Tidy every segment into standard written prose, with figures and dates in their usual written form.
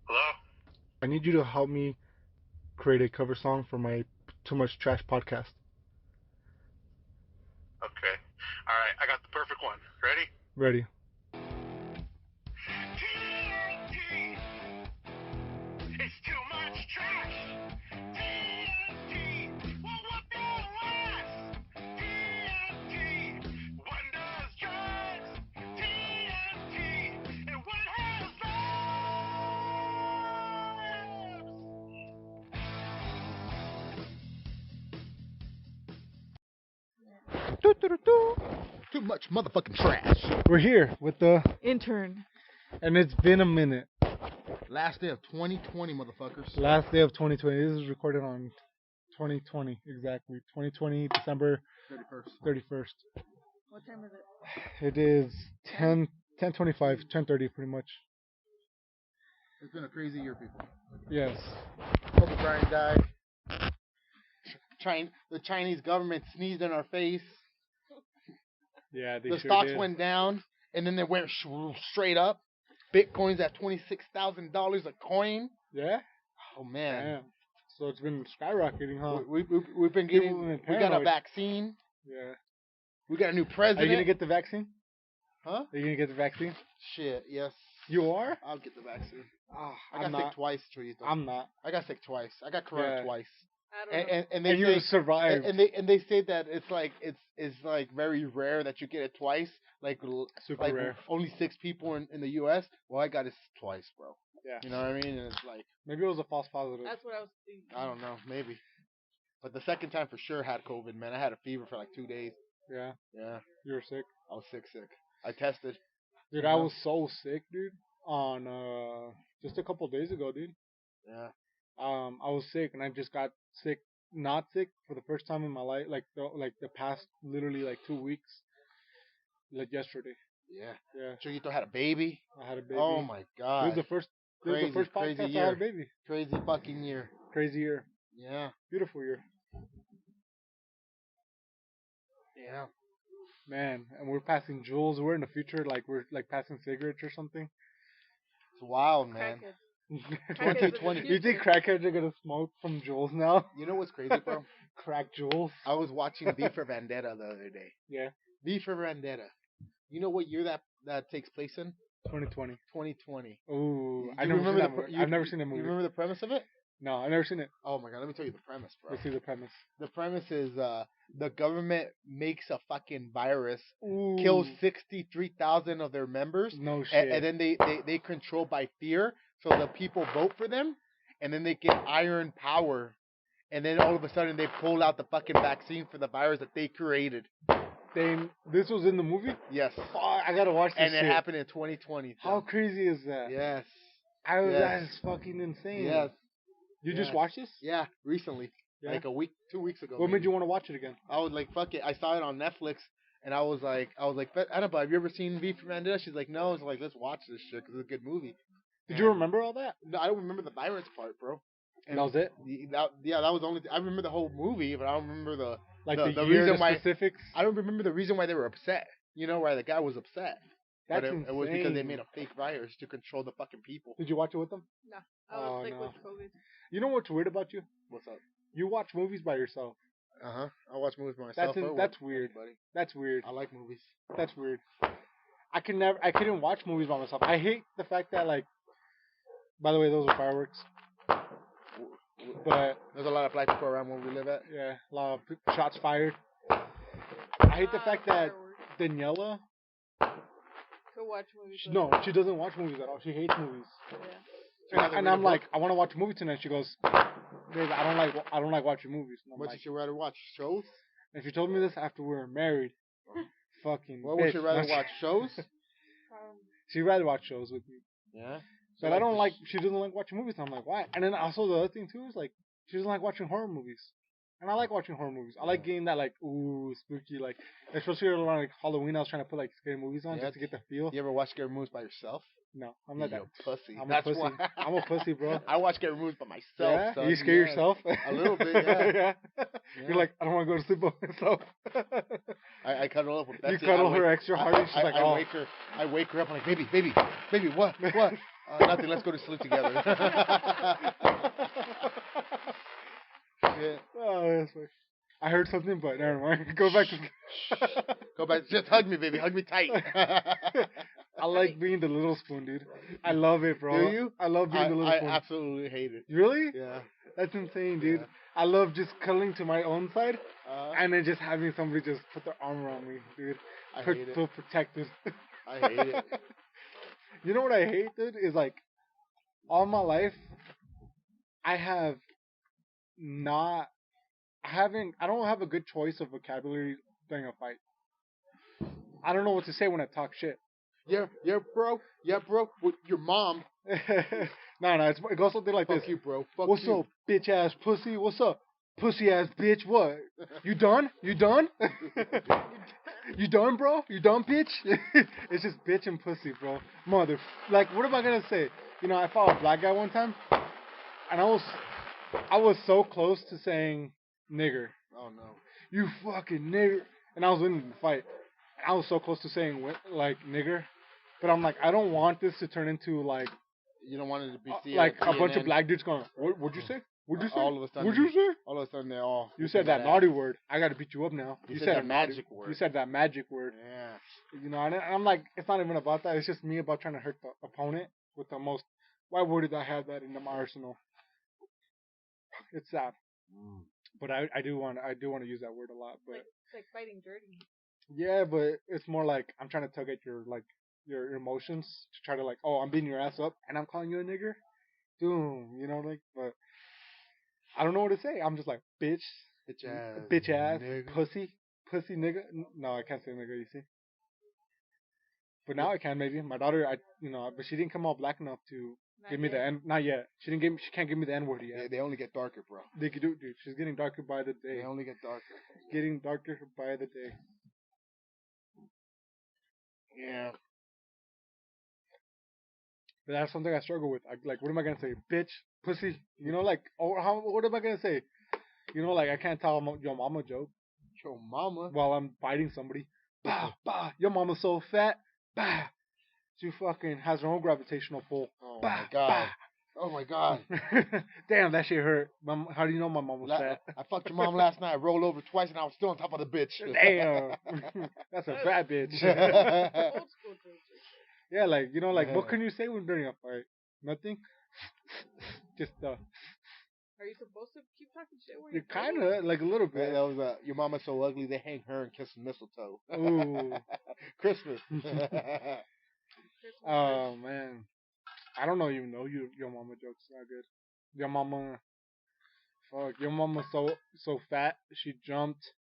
Hello? I need you to help me create a cover song for my Too Much Trash podcast. Okay. Alright, I got the perfect one. Ready? Ready? TNT! It's too much trash! TNT! Well, what their ass! TNT! One does drugs! TNT! And one has Doo-doo-doo-doo. Too much motherfucking trash. We're here with the, Intern. and it's been a minute. Last day of 2020, motherfuckers. Last day of 2020. This is recorded on 2020, exactly. 2020, December 31st. 31st. What time is it? It is 10:25, 10:30 pretty much. It's been a crazy year, people. Yes. Kobe Bryant died. The Chinese government sneezed in our face. Yeah, they The sure stocks did. went down, and then they went straight up. Bitcoin's at $26,000 a coin. Yeah? Oh man, Damn. So it's been skyrocketing, huh? we've been People getting. have been We got a paranoid. vaccine. Yeah. We got a new Are president. you gonna get the vaccine? Huh? Are you gonna get the vaccine? Shit. Yes. You are? I'll get the vaccine. Oh, I got I'm sick not. twice, Choyito. I'm not. I got sick twice. I got corona Yeah. twice. I don't know. And they And you say survived. and they say that it's like very rare that you get it twice. Super like rare. only 6 people in the U.S. Well, I got it twice, bro. Yeah. You know what I mean? And it's like Maybe it was a false positive. That's what I was thinking. I don't know, maybe. But the second time for sure had COVID, man. I had a fever for like 2 days. Yeah. Yeah, You were sick. I was sick. I tested. Dude, Yeah. I was so sick, dude. On just a couple days ago, dude. Yeah. I was sick and I just got sick, not sick for the first time in my life, like the past literally like 2 weeks, like yesterday. Yeah. Yeah. Choyito had a baby. I had a baby. Oh my This god. is the first. This is Crazy, the first crazy podcast I year. had a baby. Crazy fucking year. Crazy year. Yeah. Beautiful year. Yeah. Man, and we're passing jewels. We're in the future, like we're like passing cigarettes or something. It's wild, man. Crackheads. 2020. You think crackheads are gonna smoke from jewels now? You know what's crazy, bro? Crack jewels. I was watching V for Vendetta the other day. Yeah, V for Vendetta. You know what year that takes place in? 2020. 2020. Ooh, You I've never seen remember that the movie. you- I've never seen the movie. You remember the premise of it? No, I've never seen it. Oh my god, let me tell you the premise, bro. Let's see the premise. The premise is the government makes a fucking virus, Ooh. kills 63,000 of their members, No shit. and then they control by fear, so the people vote for them, and then they get iron power, and then all of a sudden they pull out the fucking vaccine for the virus that they created. This was in the movie? Yes. Fuck, I gotta watch this And shit. it happened in 2020. How crazy is that? Yes. That Yes. is fucking insane. Yes. You Yes. just watched this? Yeah, recently. Yeah. Like a week, 2 weeks ago. What made maybe. you want to watch it again? I was like, fuck it. I saw it on Netflix, and I was like, Annabelle, have you ever seen V for Vendetta? She's like, no. I was like, let's watch this shit because it's a good movie. Did you remember all that? No, I don't remember the virus part, bro. And that was it? That was the only. I remember the whole movie, but I don't remember the Like the the year, reason the why. specifics? I don't remember the reason why they were upset. You know why the guy was upset? That's But it was because they insane. made a fake virus to control the fucking people. Did you watch it with them? No, I was Oh, sick no. with COVID. You know what's weird about you? What's up? You watch movies by yourself. Uh huh. I watch movies by myself. That's weird. buddy. That's weird. I like movies. That's weird. I couldn't watch movies by myself. I hate the fact that like. By the way, those are fireworks. But There's a lot of black people around where we live at. yeah, a lot of shots fired. I hate the fact that Fireworks. Daniela. Go watch movies. No, she doesn't watch movies at all. She hates movies. Yeah. She hasn't And read a I'm like, book? I want to watch a movie tonight. She goes, babe, I don't like watching movies. And I'm What like, did she rather watch? Shows? if you told me this after we were married, fucking. What would bitch. she rather watch? Shows? She'd rather watch shows with me. Yeah. But I don't like. She doesn't like watching movies. And I'm like, why? And then also the other thing too is like, she doesn't like watching horror movies. And I like watching horror movies. I like getting that like ooh spooky like, especially around like Halloween. I was trying to put like scary movies on Yeah. just to get the feel. You ever watch scary movies by yourself? No, I'm not You that. pussy. I'm a That's pussy. why. I'm a pussy, bro. I watch scary movies by myself. Yeah, Son. you scare Yes. yourself A little bit, yeah. yeah. Yeah. You're like, I don't want to go to sleep by myself. I cuddle up with Betsy. You cuddle I her wake- extra hard. And she's like, I oh. wake her. I wake her up. I'm like, baby, what? Nothing. Let's go to sleep together. Yeah. Oh, that's funny. I heard something, but never mind. Go back to. Go back. Just hug me, baby. Hug me tight. I like being the little spoon, dude. I love it, bro. Do you? I love being the little I spoon. absolutely hate it. Really? Yeah. That's insane, dude. Yeah. I love just cuddling to my own side And and then just having somebody just put their arm around me, dude. I hate it. Feel protected. I hate it. You know what I hate, dude? Is like all my life, I have not. I don't have a good choice of vocabulary during a fight. I don't know what to say when I talk shit. Yeah, bro. Yeah, bro. With your mom. No, it goes something like Fuck this. you, bro. Fuck What's you. up, bitch ass pussy? What's up, pussy ass bitch? What? You done? You done? You done, bro? You done, bitch? It's just bitch and pussy, bro. Mother. Like, what am I gonna say? You know, I fought a black guy one time, and I was so close to saying nigger. Oh no. You fucking nigger. And I was winning the fight. I was so close to saying like nigger, but I'm like, I don't want this to turn into like You don't want it to be seen like at a bunch of CNN. black dudes going, What'd you say? What'd you say? All of a sudden. What'd you say? All of a sudden, they all. You said that ass. naughty word. I gotta beat you up now. You said that a naughty- magic word. You said that magic word. Yeah. You know, and I'm like, it's not even about that. It's just me about trying to hurt the opponent with the most. Why would I have that in my arsenal? It's sad, but I do want to use that word a lot. But It's like fighting dirty. yeah, but it's more like I'm trying to tug at your emotions to try to like, oh, I'm beating your ass up and I'm calling you a nigger. Doom, you know, like, but I don't know what to say. I'm just like, bitch, bitch ass, nigga. pussy, nigga. No, I can't say nigga. You see. But now I can maybe. My daughter, but she didn't come out black enough to Not give me the yet. N. Not yet. She can't give me the N word yet. They only get darker, bro. They could do, dude. She's getting darker by the day. They only get darker. Getting darker by the day. Yeah. But that's something I struggle with. Like, what am I gonna say? Bitch, pussy. You know, like, what am I gonna say? You know, like, I can't tell your mama joke Your mama. while I'm fighting somebody. Bah, bah. Your mama's so fat. Bah. She fucking has her own gravitational pull. Oh Bah, my god. Oh my god. Damn, that shit hurt. How do you know my mom was fat? I fucked your mom last night. I rolled over twice and I was still on top of the bitch. Damn. That's a fat bitch. Old school jokes. Yeah, like, you know, like, what Yeah. can you say when during a fight? Nothing? Just, Are you supposed to keep talking shit when you you're fighting? kind of, like, a little That bit. was your mama's so ugly they hang her and kiss mistletoe. Ooh. Christmas. Oh, man. I don't even know your mama jokes not good. Your mama, fuck, your mama's so fat, she jumped.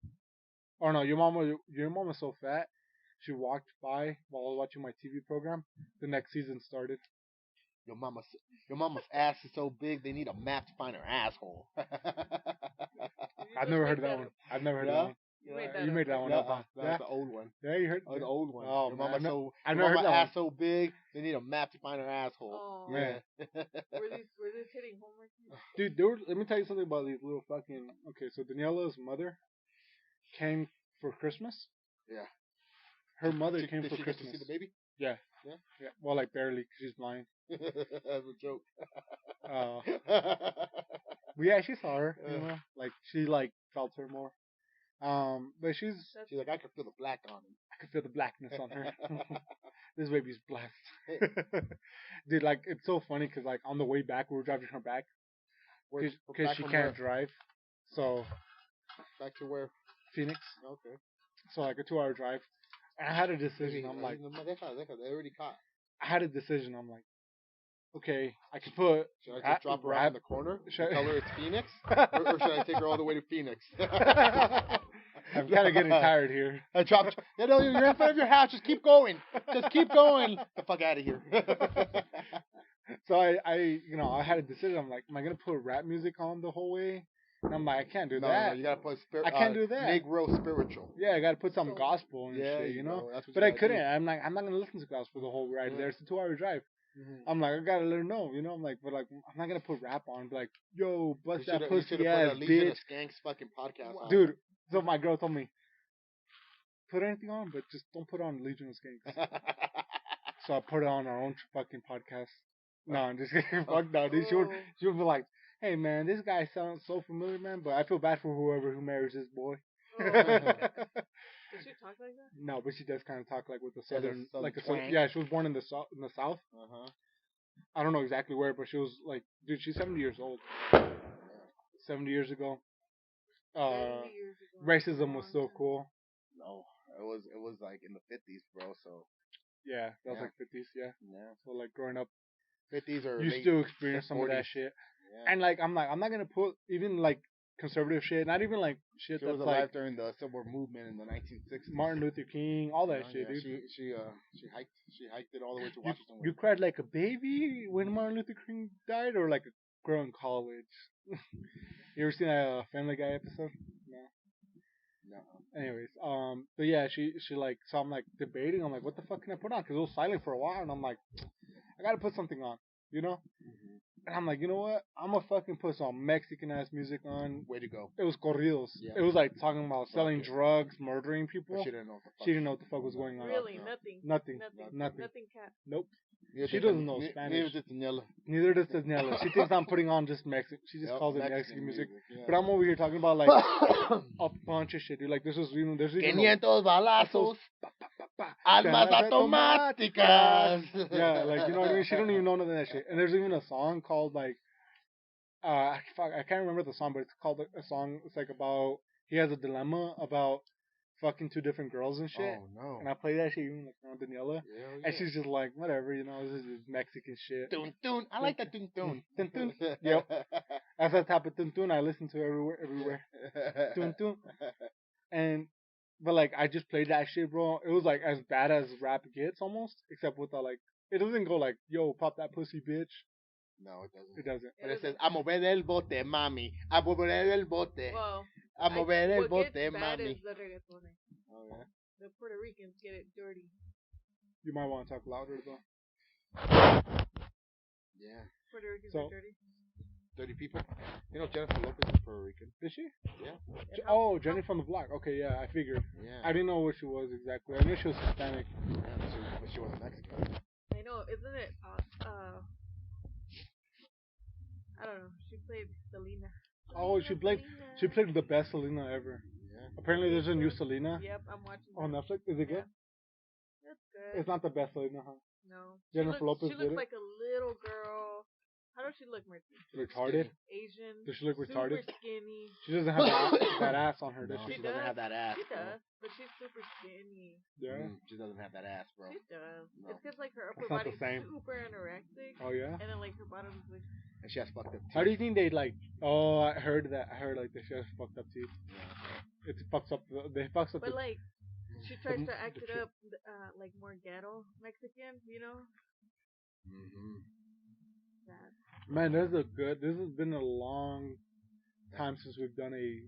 Oh, no, your mama's so fat, she walked by while I was watching my TV program. The next season started. Your mama's ass is so big they need a map to find her asshole. I've never heard of that one. I've never heard of that one. You made that You up. made that one up, huh? That's Yeah? the old one. Yeah, you heard Oh, the old one. Oh, your man, mama's I've your never heard mama that ass one. so big they need a map to find her asshole. Oh, Man. Yeah. were these hitting homework? Dude, let me tell you something about these little fucking. Okay, so Daniela's mother came for Christmas. Yeah. Her mother Did came she for get Christmas. to see the baby? Yeah. Yeah? Yeah. Well, like barely, 'cause she's blind. That's a joke. But yeah, she saw her. You Yeah. know, like she like felt her more. But She's like, I can feel the black on him. I could feel the blackness on her. This baby's blessed. Dude, like it's so funny 'cause like on the way back we were driving her back because Back she from can't where? drive. So Back to where? Phoenix. Okay. So like a 2-hour drive. And I had a decision. I'm like, they already caught. I had a decision. I'm like, okay, I could put. Should I just drop her off in the corner? Should I- Tell her it's Phoenix? or should I take her all the way to Phoenix? I'm kind of getting tired here. I dropped. You're in front of your house. Just keep going. Just keep going. Get the fuck out of here. So I had a decision. I'm like, am I gonna put rap music on the whole way? And I'm like, I can't do No, that. you gotta put I can't do that. Negro spiritual. Yeah, I gotta put some So- gospel and Yeah, shit, you know. that's what But you I gotta couldn't. do. I'm like, I'm not gonna listen to gospel the whole ride Yeah. there. It's a 2-hour drive. Mhm. I'm like, I gotta let her know, you know. I'm like, but like, I'm not gonna put rap on. Be like, yo, bust You that should've pussy put ass a Legion bitch, of Skanks fucking podcast on. dude. So my girl told me, put anything on, but just don't put on Legion of Skanks. So I put it on our own fucking podcast. No, I'm just kidding. Fuck no, dude. Oh. She would be like, hey man, this guy sounds so familiar, man, but I feel bad for whoever who marries this boy. Oh. Does she talk like that? No, but she does kind of talk like with the She has a southern, southern like a twang. yeah. She was born in the south. Uh-huh. I don't know exactly where, but she was like, dude, she's 70 years old. 70 years ago, 70 years ago. racism was Long still time. cool. No, it was like in the 50s, bro. So Yeah, that was Yeah. like 50s. Yeah, yeah, so like growing up, 50s or you late still experience some of 40s. that shit. Yeah. And like, I'm not gonna put even like conservative shit, not even like shit She that's was alive like during the Civil War movement in the 1960s. Martin Luther King, all that Yeah, shit, yeah, dude. She hiked it all the way to You, Washington. you cried like a baby when Martin Luther King died, or like a girl in college. You ever seen a Family Guy episode? No. No. Anyways, but yeah, she like, so I'm like debating. I'm like, what the fuck can I put on? Because it was silent for a while, and I'm like, I gotta put something on, you know. Mhm. And I'm like, you know what? I'm gonna fucking put some Mexican ass music on. Way to go. It was corridos. Yeah. It was like talking about selling Okay. drugs, murdering people. But she didn't know what the fuck. She didn't know what the fuck was going on. Really? no. Nothing. Nothing. Nothing. Nothing. Nothing cat. Nope. Neither She did doesn't Dan- know ne- Spanish. Neither did Daniela. Neither does Daniela. She thinks I'm putting on just Mexican. She just Yep, calls it Mexican music. yeah. But I'm over here talking about like a bunch of shit, dude. Like this was even there's even 500 balazos. Armas automáticas. Yeah, like you know what I mean. She don't even know none of that shit. And there's even a song called like I can't remember the song, but it's called a song. It's like about he has a dilemma about fucking two different girls and shit. Oh no. And I play that shit even like around Daniela, Yeah, and she's just like whatever, you know, this is Mexican shit. Tun tun. I like that tun tun. Tun tun. Yep. That's that type of tun tun I listen to everywhere. Tun tun. And but like I just played that shit, bro. It was like as bad as rap gets almost, except with the like it doesn't go like yo pop that pussy bitch. No, it doesn't. It doesn't. But it says, a mover el bote, mami. A mover el bote. Well, A mover el what bote, gets bad mami. is the reggaetones. Oh, yeah. The Puerto Ricans get it dirty. You might want to talk louder though. Yeah. Puerto Ricans So- are dirty. 30 people. You know, Jennifer Lopez is Puerto Rican. Did she? Yeah. Oh, Jenny from the Block. Okay, yeah, I figured. Yeah. I didn't know what she was exactly. I knew she was Hispanic. Yeah, but she wasn't Mexican. I know, isn't it? I don't know. She played Selena. Oh, she played the best Selena ever. Yeah. Apparently, there's a new Selena Yep, I'm watching. on that. Netflix. Is it good? That's good. It's not the best Selena, huh? No. Jennifer Lopez She did looks it? like a little girl. How does she look, Marty? Retarded. Asian. Does she look retarded? Super skinny. She doesn't have that ass on her, does No, she? she doesn't have that ass. She bro. does, but she's super skinny. Yeah. She doesn't have that ass, bro. She does. No. It's because like her upper That's not the body's same. super anorexic, Oh yeah. and then like her bottom's like. And she has fucked up teeth. How do you think they like? Oh, I heard that. I heard like they have fucked up teeth. It fucks up. They fucks up. But The, like, she tries to act the it chick. up, like more ghetto Mexican, you know? Mm-hmm. That. man, this has been a long time since we've done a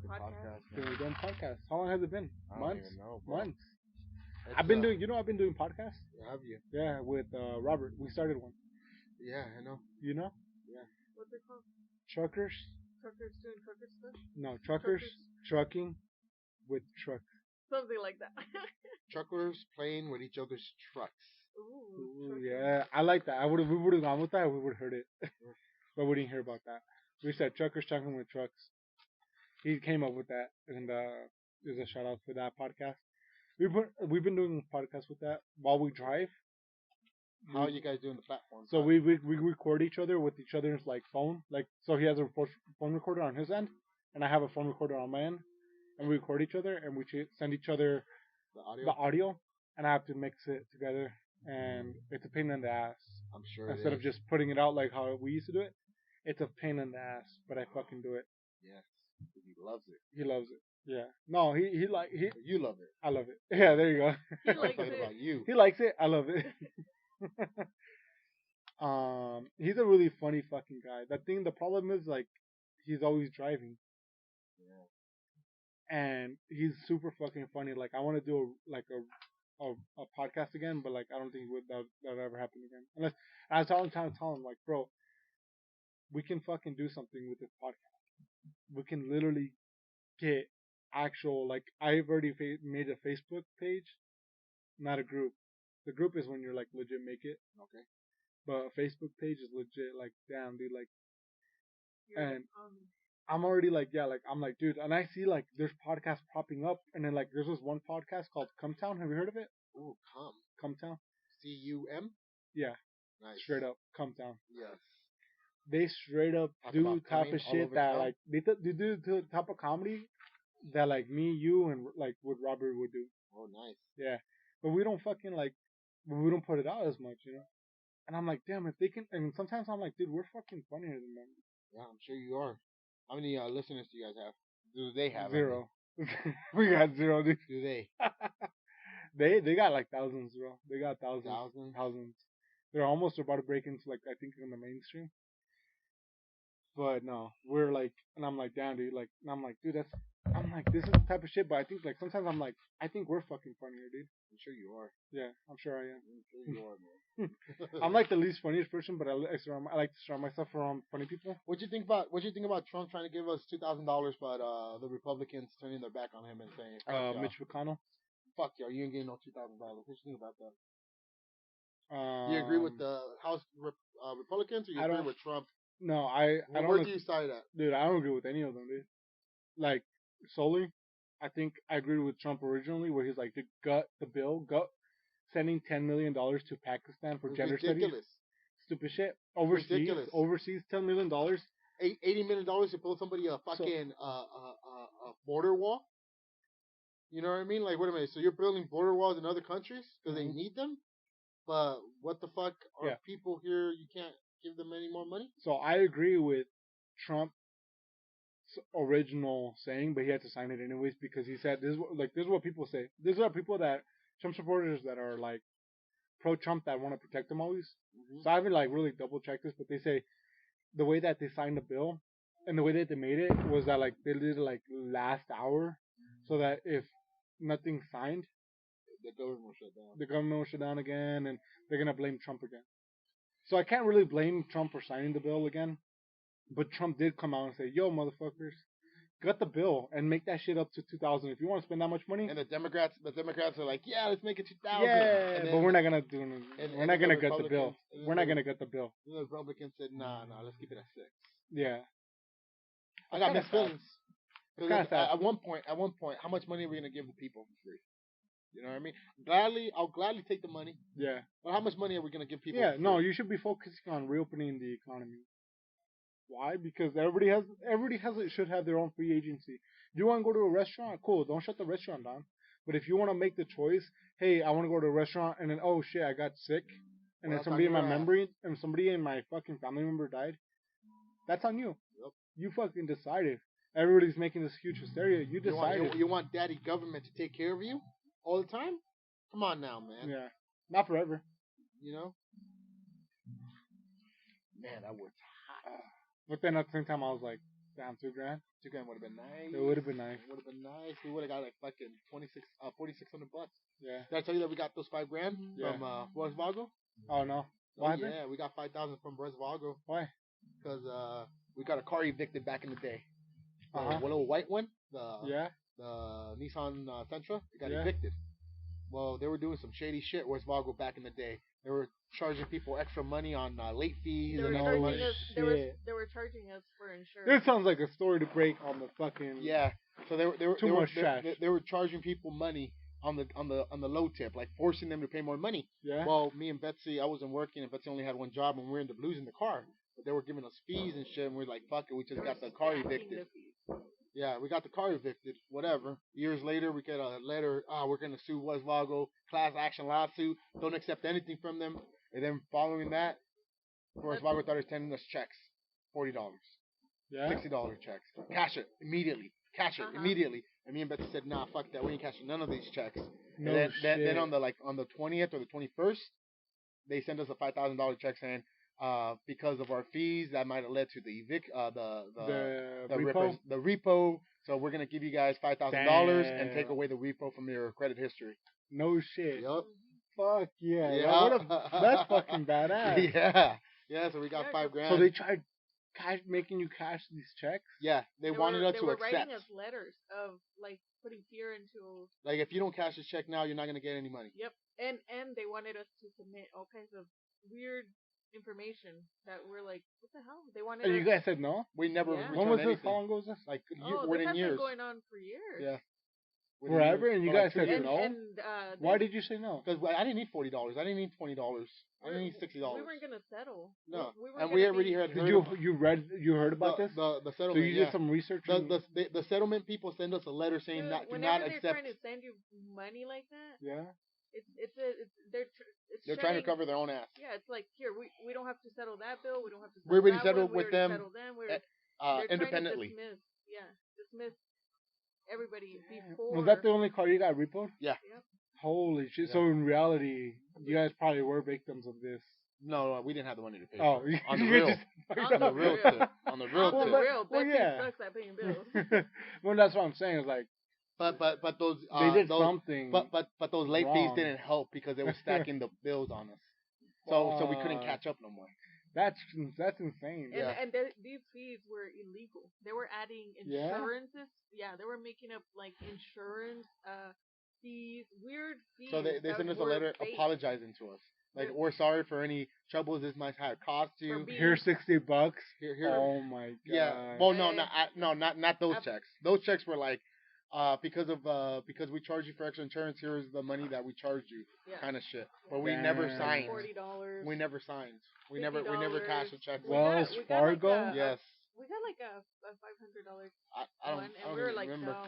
Podcast. since we've done podcast. How long has it been? I don't Months. even know, bro. Months. I've been doing. You know, I've been doing podcasts. Have you? Yeah, with Robert. We started one. Yeah, I know. You know, What's it called? truckers. Truckers doing trucker stuff? No, truckers. Trucking with trucks. Something like that. Truckers playing with each other's trucks. Ooh, Ooh, trucker. yeah, I like that. We would have gone with that. We would have heard it, but we didn't hear about that. We said truckers trucking with trucks. He came up with that, and there's a shout out for that podcast. We've been doing podcasts with that while we drive. How are you guys doing the platform? So we record each other with each other's like phone. Like so he has a phone recorder on his end, and I have a phone recorder on my end, and we record each other and we send each other the audio. the audio, and I have to mix it together, and it's a pain in the ass. I'm sure. Instead of just putting it out like how we used to do it, it's a pain in the ass, but I fucking do it. Yes, he loves it. He loves it. Yeah. No, he You love it. I love it. Yeah, there you go. He I'm likes talking it. about you. He likes it. I love it. He's a really funny fucking guy. The problem is like he's always driving, Yeah. and he's super fucking funny. Like I want to do a podcast again, but like I don't think that ever happen again. Unless I was trying to tell him like, bro, we can fucking do something with this podcast. We can literally get actual like I've already made a Facebook page, not a group. The group is when you're like legit make it. Okay. but a Facebook page is legit. Like, damn, dude. Like, You're, and I'm already like, yeah, like I'm like, dude. And I see like there's podcasts popping up, and then like there's this one podcast called Come Town. Have you heard of it? Ooh, come. Come Town. CUM. Yeah, Nice. straight up Come Town. Yes. They straight up Talk do about type coming of all shit over that town? like they do the type of comedy that like me, you, and like what Robert would do. Oh, nice. Yeah, but we don't fucking like, we don't put it out as much, you know. And I'm like, damn, if they can. And sometimes I'm like, dude, we're fucking funnier than them. Yeah, I'm sure you are. How many listeners do you guys have? Do they have? Zero. We got zero, dude. Do they? They got like thousands, bro. They got thousands. Thousands? They're almost about to break into like I think in the mainstream. But no, we're like, and I'm like, damn, dude. Like, and I'm like, dude, I'm like, this is the type of shit. But I think like sometimes I'm like, I think we're fucking funnier, dude. I'm sure you are. Yeah, I'm sure I am. I'm sure you are, man. I'm like the least funniest person, but I like to surround myself around funny people. What you think about Trump trying to give us $2,000, but the Republicans turning their back on him and saying, "Fuck y'all. Mitch McConnell. Fuck y'all, you ain't getting no $2,000." What you think about that? Do you agree with the House Republicans, or you I agree don't- with Trump? No, I don't. Where do you side at? Dude, I don't agree with any of them, dude. Like, solely, I think I agreed with Trump originally, where he's like, to gut the bill, sending $10 million to Pakistan for It's gender ridiculous. studies. Stupid shit. Overseas, Ridiculous. $10 million. $80 million to build somebody a fucking border wall. You know what I mean? Like, wait a minute. So you're building border walls in other countries because they Mhm. need them, but what the fuck are Yeah. people here? You can't give them any more money. So I agree with Trump's original saying, but he had to sign it anyways because he said this is what people say. These are people that Trump supporters that are like pro Trump that want to protect them always. So I haven't like really double checked this, but they say the way that they signed the bill and the way that they made it was that like they did it like last hour, so that if nothing's signed, The government will shut down. the government will shut down again, and they're gonna blame Trump again. So I can't really blame Trump for signing the bill again, but Trump did come out and say, "Yo, motherfuckers, gut the bill and make that shit up to 2,000 if you want to spend that much money." And the Democrats are like, yeah, let's make it 2,000. Yeah, And but then we're not gonna do it. and We're then not gonna the gut the bill. Republicans- and then We're not the- gonna gut the bill. the Republicans said, nah, let's keep it at 6. Yeah. I got kinda mixed sad. feelings. It's kinda sad. At one point, how much money are we gonna give the people for free? You know what I mean? I'll gladly take the money. Yeah. But how much money are we gonna give people? Yeah. for No, free? you should be focusing on reopening the economy. Why? Because everybody should have their own free agency. You want to go to a restaurant? Cool. Don't shut the restaurant down. But if you want to make the choice, hey, I want to go to a restaurant, and then oh shit, I got sick, and Well, then that's somebody in on my your ass. memory and somebody in my fucking family member died. That's on you. Yep. You fucking decided. Everybody's making this huge hysteria. You You want, decided. you want daddy government to take care of you all the time? Come on now, man. Yeah. Not forever. You know? Man, that worked. But then at the same time, I was like, damn, $2,000. $2,000 would have been nice. It would have been nice. It would have been nice. We would have got like fucking 4,600 bucks. Yeah. Did I tell you that we got those $5,000 Yeah. from Wells Fargo? Oh no. What Oh, happened? yeah, we got 5,000 from Wells Fargo Why? because we got a car evicted back in the day. The Uh-huh. little white one, the Yeah. Nissan Sentra, it got Yeah. evicted. Well, they were doing some shady shit. Wells Fargo back in the day. They were charging people extra money on late fees They were and No extra charging money. us. shit. They were charging us for insurance. This sounds like a story to break on the fucking. Yeah, so they were Too much trash. they were charging people money on the low tip, like forcing them to pay more money. Yeah. Well, me and Betsy, I wasn't working, and Betsy only had one job, and we were in the blues in the car. But they were giving us fees and shit, and we were like, fuck it, we They just were got the car stacking evicted. the fees. Yeah, we got the car evicted. Whatever. Years later, we get a letter. We're gonna sue Wells Fargo, class action lawsuit. Don't accept anything from them. And then following that, Wells Fargo started sending us checks, $40, Yeah. $60 checks. Cash it immediately. Cash it Uh-huh. immediately. And me and Betsy said, nah, fuck that. We ain't cashing none of these checks. No and shit. then on the 20th or the 21st, they sent us a $5,000 check saying, because of our fees, that might have led to the the repo. the repo. So we're gonna give you guys $5,000 and take Damn. away the repo from your credit history. No shit. Yup. Fuck yeah. Yeah. What that's fucking badass. Yeah. Yeah. So we got Yeah, $5,000. So they tried making you cash these checks. Yeah, they wanted us They to were accept. writing us letters of like putting fear into. Like, if you don't cash this check now, you're not gonna get any money. Yep. And they wanted us to submit all kinds of weird information that we're like, what the hell? They wanted And you us- guys said no. We never Yeah. returned When was this? anything. How long ago was this? Like Oh, within this has years. been going on for years. Yeah. Within Forever, years. and you For like guys 2 said years. no? And Why did you say no? Because I didn't need $40. I didn't need $20. I didn't need $60. We weren't gonna settle. No. we were And gonna we already be- had Did heard you heard about this? the So settlement. you yeah. did some research. the, and- the settlement people send us a letter saying Dude, not do whenever not they're accept. trying to send you money like that, yeah. They're trying to cover their own ass. Yeah, it's like here we don't have to settle that bill. We don't have to. We already that settled one, with we already them, settled them. They're Independently. Trying to dismiss everybody before. Was that the only car you got repoed? Yeah. Yep. Holy shit! Yeah. So in reality, you guys probably were victims of this. No, we didn't have the money to pay. Oh, for it. on you the were real, just On the on the real, real. tip, on the real On the tip. but- real, well, Betsy yeah. sucks at paying bills. Well, that's what I'm saying. Is like But those they did those, something. but those late fees wrong. didn't help because they were stacking the bills on us. So we couldn't Fuck. catch up no more. That's insane. And, Yeah. and these fees were illegal. They were adding Yeah? insurances. Yeah, they were making up like insurance fees, weird fees. So they that sent us a were letter fake apologizing to us. Like, Yeah. we're sorry for any troubles this might have cost you. For being- Here's $60. Here. Oh my god. Yeah. Well, no, Yeah. not those I've- checks. Those checks were like, because we charge you for extra insurance, here's the money that we charged you, Yeah. kind of shit. But we never Damn. signed. $40. We never signed. We never $50. cashed a check. Wells we got Fargo? like Yes. we got like a $500 I don't, one, I and don't we were even like, remember. no.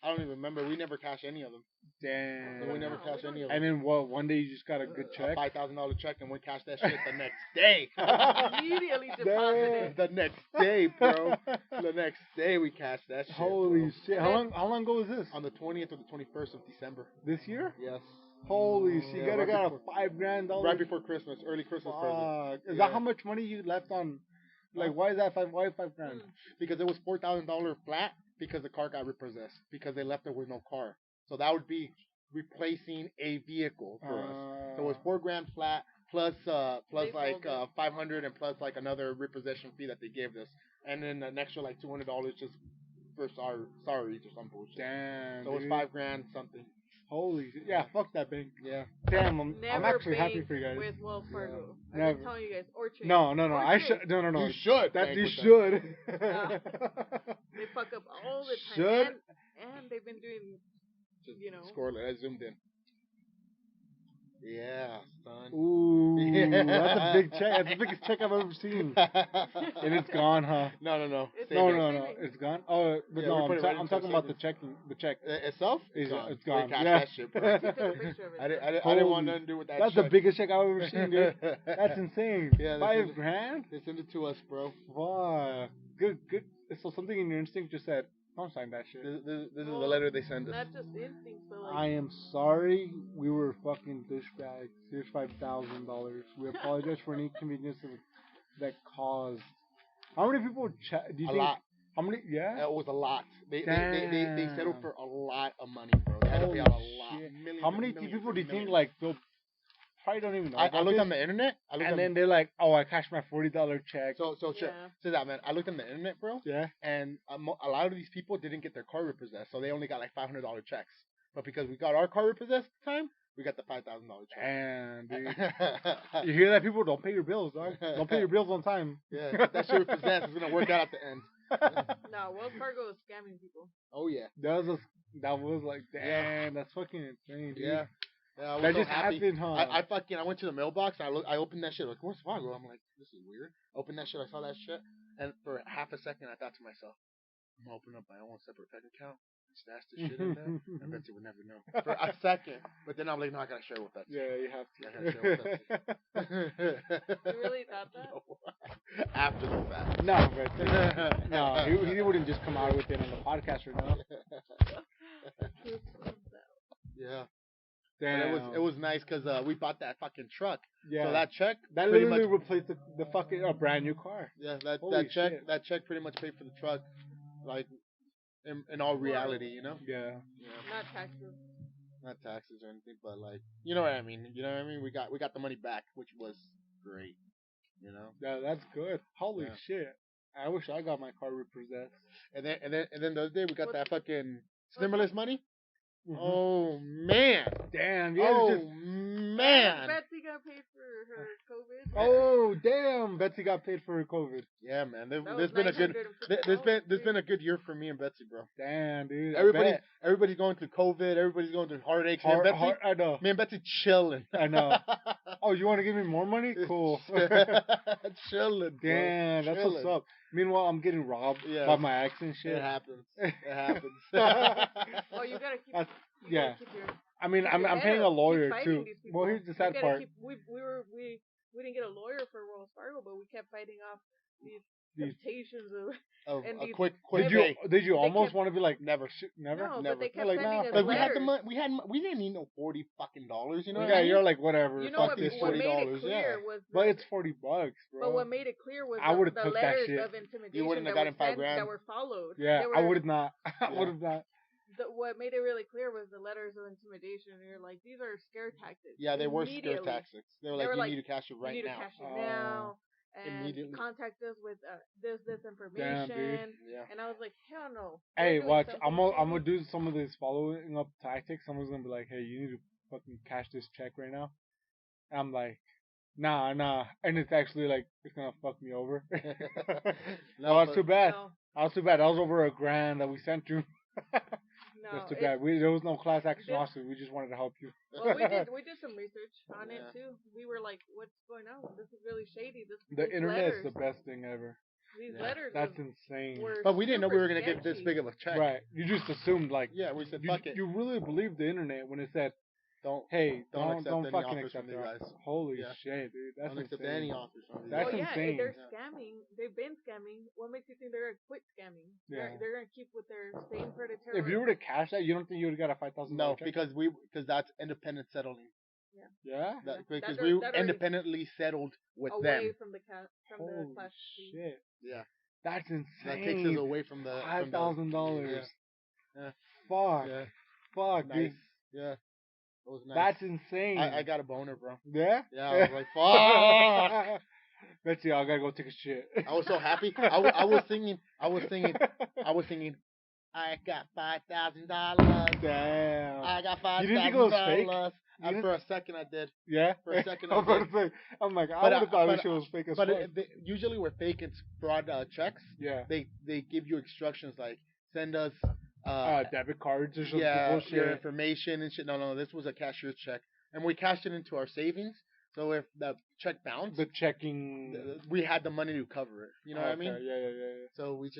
I don't even remember. We never cashed any of them. Damn. So we never No, cashed we any don't of And them. then what? One day you just got a good A check. $5,000 check, and we cashed that shit the next day. Immediately deposited. The next day, bro. The next day we cashed that shit. Holy bro. shit! How long ago was this? On the 20th or the 21st of December. This year? Yes. Holy shit! Yeah, You gotta right got a before- $5,000. Right before Christmas, early Christmas present. Fuck. Is Yeah. that how much money you left on? Like, Huh? why is that five? Why $5,000? Mm. Because it was $4,000 flat because the car got repossessed because they left it with no car. So that would be replacing a vehicle for us. So it was $4,000 flat plus They like sold it. 500 and plus like another repossession fee that they gave us, and then an extra like $200 just for sorry or some bullshit. Damn. So it was dude. $5,000 something. Holy shit! Yeah, fuck that bank. Yeah. Damn, I'm Never actually happy bank for you guys. with Wells Fargo. I've Never. been telling you guys. Or Chase. No. Or I Chase. should. No. You should. That bank you with them. should. They fuck up all the time. Should. And they've been doing, you know. Score it. I zoomed in. Yeah, son. Ooh, Yeah. that's a big check. That's the biggest check I've ever seen. And it's gone, huh? No. It's Save No, it. no, it's gone. Oh, but Yeah, no, we I'm, put it right I'm into talking about the savings. checking. The check. Itself? It's We gone. cashed Yeah. that shit, bro. He took a picture of it. I didn't want Holy- nothing to do with that That's check. the biggest check I've ever seen, dude. That's insane. Yeah, that's $5,000. They send it to us, bro. Wow. Good. So something in your instinct just said, "Don't sign that shit." This is the letter they send us. Not just instincts, but like. I am sorry. We were fucking douchebags. Here's $5,000. We apologize for any inconvenience that caused. How many people? Do you A think? lot. How many? Yeah. It was a lot. They settled Damn. for a lot of money, bro. They had to pay out a Holy lot. shit. Millions How and many millions people and do you think millions. like they'll probably don't even know? I about looked this, on the internet. and then they're like, "Oh, I cashed my $40 check." so sure. Yeah. So that man, I looked on the internet, bro, Yeah. and a lot of these people didn't get their car repossessed, so they only got like $500 checks. But because we got our car repossessed at the time, we got the $5,000 check. And dude, you hear that? People don't pay your bills, dog. Don't pay your bills on time. Yeah, that shit repossessed is gonna work out at the end. No, Wells Fargo is scamming people. Oh yeah. That was like, damn, Yeah. that's fucking insane, dude. Yeah. Yeah, I was That so just happy. happened, huh? I went to the mailbox. I opened that shit. Like, where's Fargo? I'm like, this is weird. Opened that shit. I saw that shit, and for half a second, I thought to myself, I'm gonna open up my own separate bank account, stash the shit in there, and Betsy would never know. For a second, but then I'm like, no, I gotta share with Betsy. Yeah, you have I gotta share with to. Betsy. You really thought that? No. After the fact. No, but no, he wouldn't just come out with it on the podcast right now. Yeah. Damn. But it was nice because we bought that fucking truck. yeah. So that check that pretty literally much replaced the fucking brand new car. yeah Holy that shit. check pretty much paid for the truck, like in all reality, you know. Yeah. Yeah. Not taxes. Not taxes or anything, but like you know what I mean. You know what I mean. We got the money back, which was great. You know. Yeah, that's good. Holy Yeah. shit. I wish I got my car repossessed. And then the other day we got What- that fucking stimulus money. Mhm. Oh man. Damn, you guys Oh just man. Betsy got paid for her COVID. Oh damn! Betsy got paid for her COVID. Yeah, man. That was There's been a good. $950. There's been a good year for me and Betsy, bro. Damn, dude. Everybody's going through COVID. Everybody's going through heartaches. Me and Betsy, I know. me and Betsy chilling. I know. Oh, you want to give me more money? Cool. Chilling, bro. Damn, that's what's Chilling. up. Meanwhile, I'm getting robbed Yeah. by my ex and shit. It happens. It happens. Oh, you gotta keep. That's- you gotta yeah. keep your, I mean, keep I'm your head paying up. a lawyer Keep fighting too. these people. Well, here's the We sad gotta part. keep- we didn't get a lawyer for Wells Fargo, but we kept fighting off these These- temptations of. And a these- quick Did pay. you They almost kept- want to be like Never. never? No, Never. but they kept Like, sending nah, us Like we had letters. the money. We didn't need no $40 fucking dollars. You know what Yeah, I mean? you're like whatever. You know fuck what? this What shit. made it $40, clear yeah. was. But the- it's $40, bro. But what made it clear was I would've the took that letters shit. of intimidation wouldn't have that gotten were $5 sent, grand? that were followed. Yeah, They I were- would have not. I Yeah. would have not. What made it really clear was the letters of intimidation. And you're like, these are scare tactics. Yeah, they were scare Immediately. tactics. They were like, you need to cash it You right need now. to cash it Oh. now. And Immediately. contact us with this Damn, information. dude. Yeah. And I was like, hell no. Hey, They're doing watch. something I'm gonna shady. do some of this following up tactics. Someone's gonna be like, "Hey, you need to fucking cash this check right now." And I'm like, "Nah." And it's actually like it's gonna fuck me over. No, that's but- too bad. No, That was too bad. That was over $1,000 that we sent you. no. That's too it- bad. There was no class action This- lawsuit. We just wanted to help you. Well, we did some research on Yeah. it too. We were like, what's going on? This is really shady. The these internet's letters, the best thing ever. These Yeah. letters That's was- insane. were But we didn't know we super were gonna get this sketchy. big of a check. Right. You just assumed like Yeah, we said you, fuck it. you really believed the internet when it said, Don't "Hey, Don't accept don't any fucking offers accept from you that." guys. Holy Yeah. shit, dude. That's don't accept insane. any offers from these That's guys. Well, yeah, insane. they're Yeah. scamming. They've been scamming. What makes you think they're gonna quit scamming? Yeah. They're gonna keep with their same predatory. If you were to cash that, you don't think you would have got a $5,000 No, check? because that's independent settling. Yeah. That, Yeah. because That we already- independently settled with away them. from the Holy the class C. shit. Yeah, That's insane. that takes us away from the $5,000. Yeah. Fuck. Yeah, Fuck, nice. dude. Yeah, it was nice. That's insane. I got a boner, bro. Yeah? Yeah, I was like, fuck. Betsy, I gotta go take a shit. I was so happy. I was singing. I got $5,000. Damn. I got You didn't think it was fake? $5,000. You didn't- For a second, I did. Yeah? For a second, I was I about to say, I'm like, I But, would have thought but- this shit was fake as But fuck. usually with fake, it's fraud checks. Yeah. They give you instructions like send us Debit cards or some your bullshit. information and shit. No, this was a cashier's check, and we cashed it into our savings. So if the check bounced, The checking. we had the money to cover it. You know what I mean? Okay, Yeah. So we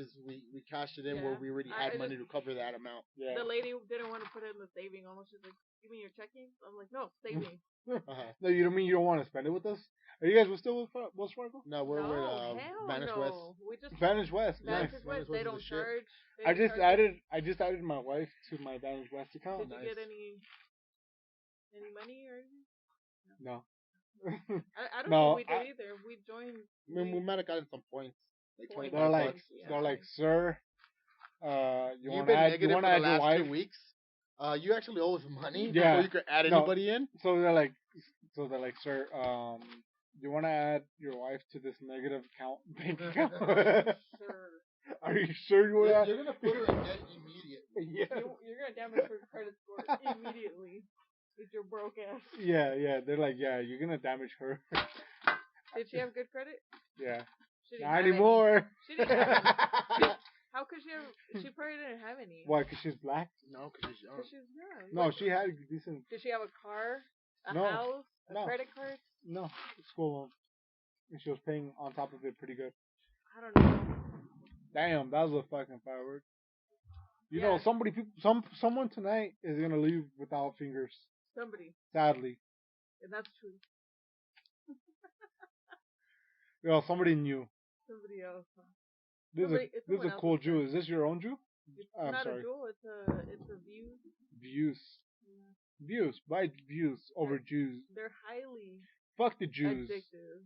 cashed it in where Yeah. we already I had just- money to cover that amount. Yeah. The lady didn't want to put it in the saving. Almost, she's like, "Give me your checking." I'm like, "No, saving." Uh-huh. No, you don't mean you don't want to spend it with us? Are you guys still with Wells Fargo? No, we're no, with hell Vanish no. West. We just Vantage West. Vantage Nice. West. Vantage They West is don't the shit. charge. they I don't just charge- added my wife to my Vantage West account. Did you nice. get any money or anything? No. I don't No, think we did either. We joined. I mean, we might have gotten some points, like Points. 25 They're like, bucks. Yeah. they're like, sir, you You've want been to add, negative you want for to the add your last wife? 2 weeks. You actually owe us money Yeah. before you could add No. anybody in. So they're like, sir, you want to add your wife to this negative account, bank account? Sure. Are you sure you want to? You're gonna put her in debt immediately. Yeah. You're gonna damage her credit score immediately with your broke ass. Yeah. They're like, yeah, you're gonna damage her. Did she have good credit? Yeah. She didn't Not have any. anymore. She didn't have any. How could she have? She probably didn't have any. Why? Cause she's black? No, because she's young. Because she's young. No, What- she had decent. Did she have a car? A No. house? A No. credit card? No, school loan. And she was paying on top of it pretty good. I don't know. Damn, that was a fucking firework. You Yeah. know, someone tonight is gonna leave without fingers. Somebody. Sadly, And that's true. you know, somebody new. Somebody else. Huh? This is Somebody- a, it's this is a someone cool else's Jew. Is this your own Jew? It's I'm not sorry. a jewel. It's a view. Views, Yeah. views, buy views over Jews. They're highly Fuck the Jews. addictive.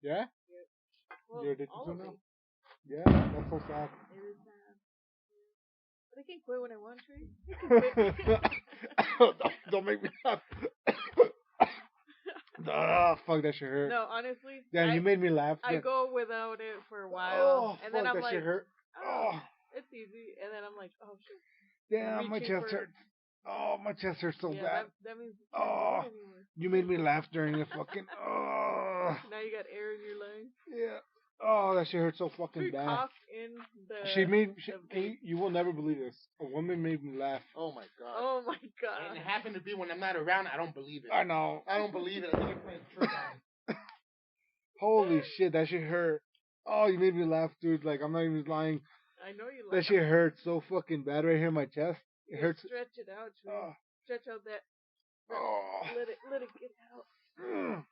Yeah, Well, You're addicted all to of them it. now? Yeah, that's so sad. It is sad. But I can quit when I want to. Don't make me laugh. Fuck, that shit hurt. No, honestly. Damn, you made me laugh. I go without it for a while, Oh, and then fuck, I'm that like, shit hurt. oh, Oh, it's easy, and then I'm like, oh shit. damn, my reaching chest for- hurts. Oh, my chest hurts so yeah, bad. that means you can't Oh. do it anymore. You made me laugh during the fucking. Oh. Now you got air in your lungs. Yeah. Oh, that shit hurts so fucking We bad. cough in the. She made. the vape. You will never believe this. A woman made me laugh. Oh my god. Oh my And god. it happened to be when I'm not around. I don't believe it. I know. I don't believe it. I think you're playing a trick on me. Holy shit, that shit hurt. Oh, you made me laugh, dude. Like, I'm not even lying. I know you That like shit hurts so fucking bad right here in my chest. It Just hurts. Stretch it out, Trey. Oh. Stretch out that. Oh. Let it get out. Mm.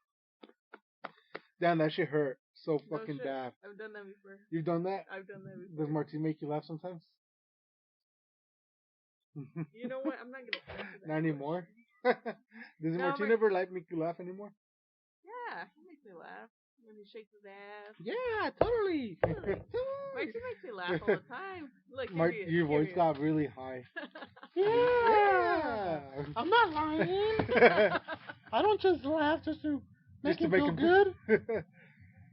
Damn, that shit hurt so No fucking shit. bad. I've done that before. You've done that? I've done that before. Does Martine make you laugh sometimes? You know what? I'm not gonna answer that. Not anymore. Does No, Martine my- ever make you laugh anymore? Yeah, he makes me laugh when he shakes his ass. Yeah, totally. Martin makes me laugh all the time. Look, here he is. Your here voice he is. got really high. Yeah. I'm not lying. I don't just laugh just to make Just to him make feel him good.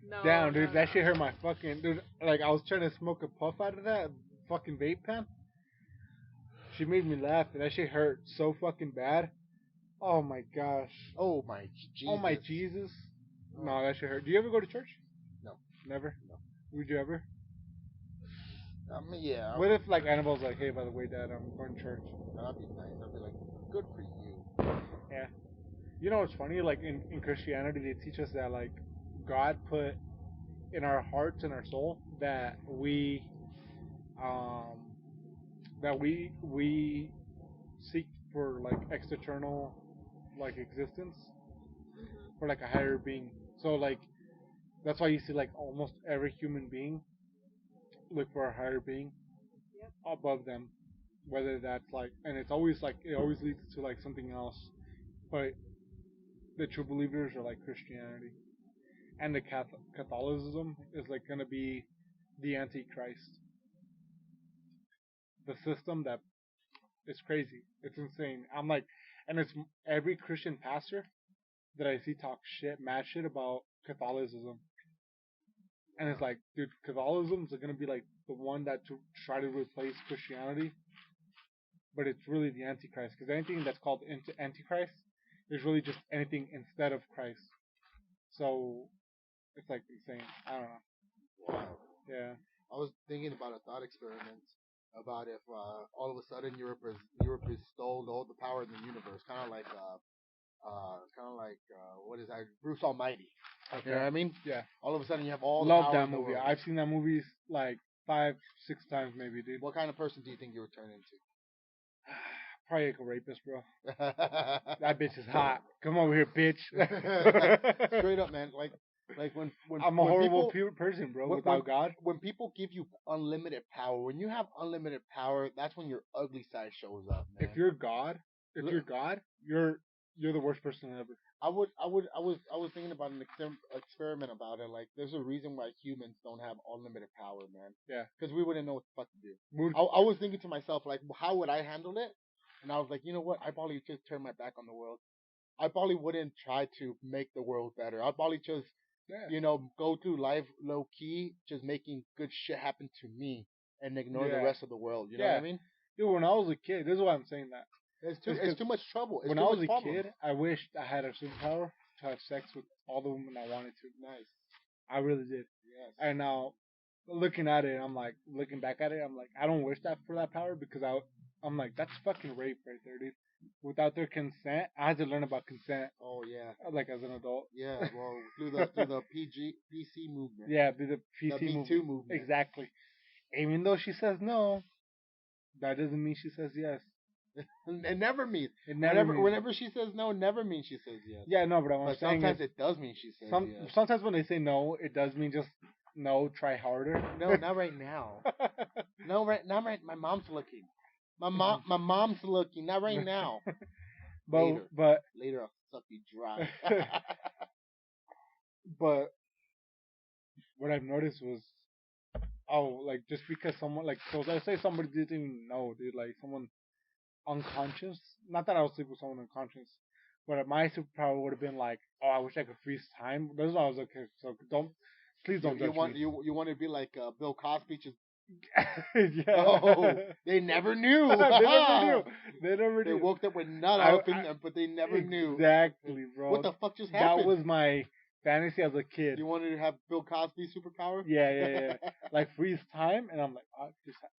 No, Damn, dude, no, that no. shit hurt my fucking dude. Like I was trying to smoke a puff out of that fucking vape pen. She made me laugh, and that shit hurt so fucking bad. Oh my gosh. Oh my Jesus. Oh my Jesus. No, that shit hurt. Do you ever go to church? No. Never. No. Would you ever? I mean, yeah. What if like Annabelle's like, hey, by the way, Dad, I'm going to church. That'd be nice. I'd be like, good for you. Yeah. You know what's funny? Like in Christianity, they teach us that like God put in our hearts and our soul that we seek for like external like existence Mhm. for like a higher being. So like that's why you see like almost every human being look for a higher being Yep. above them, whether that's like, and it's always like it always leads to like something else. But the true believers are like Christianity, and the Catholicism is like gonna be the Antichrist, the system that is crazy. It's insane. I'm like, and it's every Christian pastor that I see talk shit, mad shit about Catholicism. And it's like, dude, Catholicism is gonna be like the one that to try to replace Christianity, but it's really the Antichrist. Because anything that's called Antichrist is really just anything instead of Christ. So it's like insane. I don't know. Wow. Yeah. I was thinking about a thought experiment about if all of a sudden Europe bestowed all the power in the universe, kind of like what is that? Bruce Almighty. Okay. You know what I mean? Yeah. All of a sudden you have all the Love power that in the movie. world. I've seen that movie like 5, 6 times maybe, dude. What kind of person do you think you would turn into? Probably like a rapist, bro. That bitch is hot. Come over here, bitch. Straight up, man. Like when I'm a when horrible people, person, bro. when- Without God. when people give you unlimited power, when you have unlimited power, that's when your ugly side shows up, man. If you're God, you're the worst person ever. I was thinking about an experiment about it. Like, there's a reason why humans don't have unlimited power, man. Yeah. Because we wouldn't know what the fuck to do. Would- I was thinking to myself, like, how would I handle it? And I was like, you know what? I probably just turn my back on the world. I probably wouldn't try to make the world better. I'd probably just, yeah. go through life low key, just making good shit happen to me and ignore the Yeah. rest of the world. You know what Yeah. I mean? Dude, when I was a kid, this is why I'm saying that. It's too much trouble. It's When too I much was a problems. kid, I wished I had a superpower to have sex with all the women I wanted to. Nice. I really did. Yes. And now, looking back at it, I'm like, I don't wish that for that power because I'm like, that's fucking rape right there, dude. Without their consent, I had to learn about consent, Oh yeah. like as an adult. Yeah, well, through the PC movement. Yeah, be the The PC Me movement. Too movement. Exactly. Even though she says no, that doesn't mean she says yes. It never means. It never means. Whenever she says no, it never means she says yes. Yeah, no, but what I'm But saying sometimes is, it does mean she says yes. sometimes when they say no, it does mean just no, try harder. No, not right now. No, not right. My mom's looking. My mom's looking. Not right now. Later. but Later, I'll suck you dry. but what I've noticed was, like just because someone like, so let's say somebody didn't even know, dude, like someone unconscious. Not that I would sleep with someone unconscious, but my superpower would have been like, oh, I wish I could freeze time. That's why I was okay. So please don't you judge want me. you want to be like Bill Cosby, just Yeah. Oh, they never knew. They never knew. They never They knew. woke up with nut I- up, I- but they never knew. Exactly, bro. What the fuck just That happened? was my fantasy as a kid. You wanted to have Bill Cosby superpower? Yeah. Like freeze time, and I'm like, oh,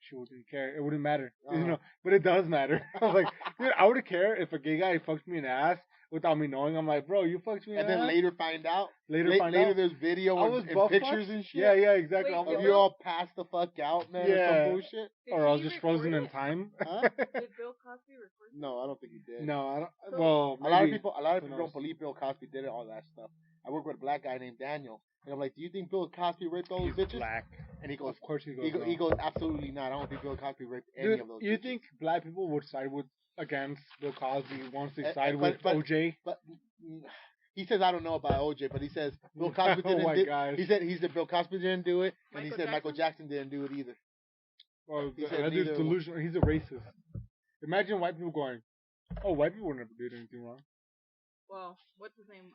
she wouldn't care. It wouldn't matter, you Uh-huh. know. But it does matter. I was like, dude, I would care if a gay guy fucked me in the ass without me knowing. I'm like, bro, you fucked me in And the then ass. later find out. Later find out. There's video I and, was and butt pictures fucked. and shit. Yeah, exactly. Wait, I'm Of like, you all passed the fuck out, man, or Yeah. some bullshit. Did or I was he just frozen record in it? time. Huh? Did Bill Cosby record it? No, I don't think he did. No, I don't. So- Well, A lot of maybe. people Who don't knows? believe Bill Cosby did all that stuff. I work with a black guy named Daniel, and I'm like, do you think Bill Cosby raped all those He's bitches? black. And he goes, Of course he goes. no. he goes, absolutely not. I don't think Bill Cosby raped any Dude, of those. you bitches. think black people would side with against Bill Cosby once they Eh, side but- with but- OJ? But he says I don't know about OJ, but he says Bill Cosby Oh didn't. my do, gosh. he said Bill Cosby didn't do it, and he Michael said Michael Jackson didn't do it either. Well, He said that dude's neither- delusional. He's a racist. Imagine white people going, "Oh, white people never did anything wrong." Well, what's his name?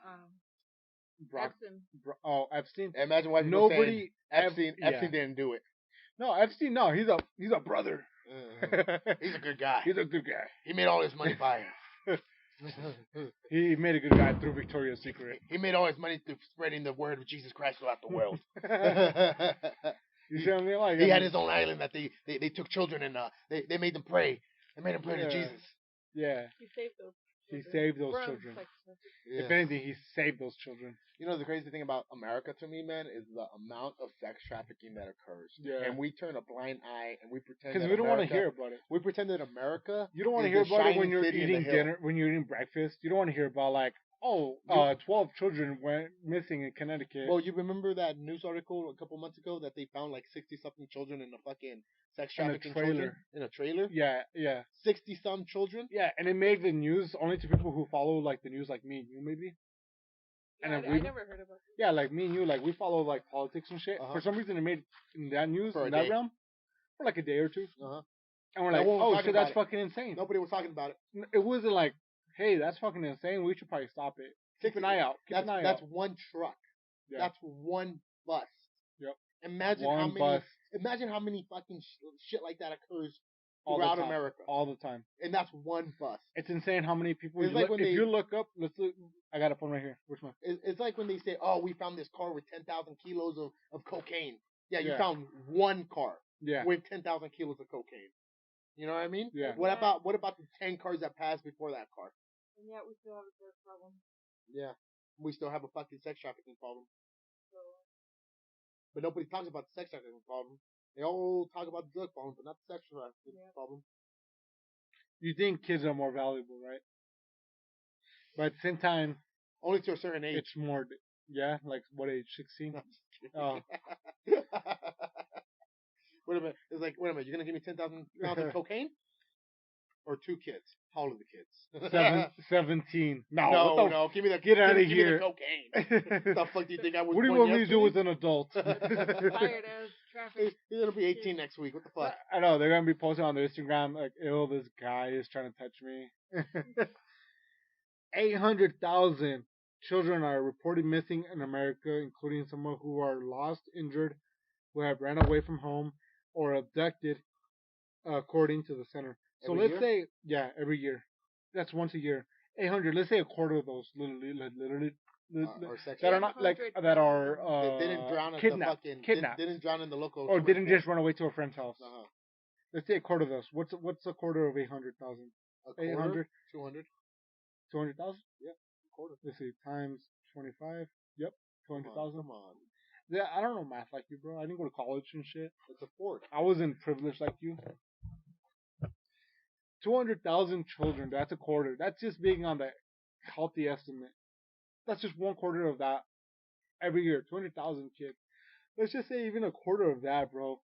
Brock, Epstein. oh, Epstein. Imagine why people saying Nobody. Epstein yeah. didn't do it. No, Epstein. No, he's a brother. He's a good guy. He's a good guy. He made all his money by He made a good guy through Victoria's Secret. He made all his money through spreading the word of Jesus Christ throughout the world. You see what I mean? Like, He had his own island that they took children and they made them pray. They made them pray to Yeah. Jesus. Yeah. He saved those. He children saved those from children. sex trafficking. Yeah. If anything, he saved those children. You know the crazy thing about America to me, man, is the amount of sex trafficking that occurs. Yeah. And we turn a blind eye and we pretend Because that we don't want to America- hear about it. We pretend that America. You don't want to is hear the about it when shining you're city in the eating hill. dinner, when you're eating breakfast. You don't want to hear about like, oh, 12 children went missing in Connecticut. Well, you remember that news article a couple months ago that they found like 60-something children in a fucking sex In a trafficking children trailer. in a trailer? yeah. 60-some children? Yeah, and it made the news only to people who follow like the news, like me and you, maybe. And Yeah, then I we- never heard about this. Yeah, like me and you, like we follow like politics and shit. Uh-huh. For some reason, it made in that news For a in that day. realm for like a day or two, Uh-huh. and we're No like, one was oh talking shit, that's about fucking insane. Nobody was talking about it. It wasn't like, hey, that's fucking insane. We should probably stop it. Keep an eye out. Keep That's an eye that's out. one truck. Yeah. That's one bus. Yep. Imagine how One many. bus Imagine how many fucking shit like that occurs all the throughout time. America, All the time. and that's one bus. It's insane how many people. It's You like look, when if they- you look up, let's look. I got a phone right here. Which one? It's like when they say, "Oh, we found this car with 10,000 kilos of cocaine." Yeah, you Yeah. found one car Yeah. with 10,000 kilos of cocaine. You know what I mean? Yeah. What Yeah. about the 10 cars that passed before that car? And yet we still have a drug problem. Yeah, we still have a fucking sex trafficking problem, So but nobody talks about the sex trafficking problem. They all talk about the drug problem, but not the sex trafficking Yeah. problem. You think kids are more valuable, right? But at the same time, Only to a certain age. it's more. Yeah, like what age? 16. No, I'm just kidding. Oh. Wait a minute. It's like, wait a minute. You're gonna give me 10,000 pounds of cocaine, or 2 kids? How old are the kids? 17. No. no, what the no. Give me the Get outta give me here. the cocaine. What the fuck do you think I was? What do you born want me to do with yesterday? an adult? tired as traffic. He's gonna be 18 next week. What the fuck? I know they're gonna be posting on their Instagram like, "Ew, this guy is trying to touch me." 800,000 children are reported missing in America, including some who are lost, injured, who have ran away from home, or abducted, according to the center. So Every let's year? say, yeah, every year. That's once a year. 800. Let's say a quarter of those, literally, Or sex that are not like 800,000. that are They didn't drown at kidnapped, the fucking kidnapped, Didn't drown in the local. or swimming didn't pool. just run away to a friend's house. Uh-huh. Let's say a quarter of those. What's a quarter of 800,000? A quarter? 800, 200. 200,000? A quarter. Let's see, times 25. Yep, Come on, 200,000. come on. Yeah, I don't know math like you, bro. I didn't go to college and shit. It's a fourth. I wasn't privileged like you. 200,000 children. That's a quarter. That's just being on the healthy estimate. That's just one quarter of that every year. 200,000 kids. Let's just say even a quarter of that, bro.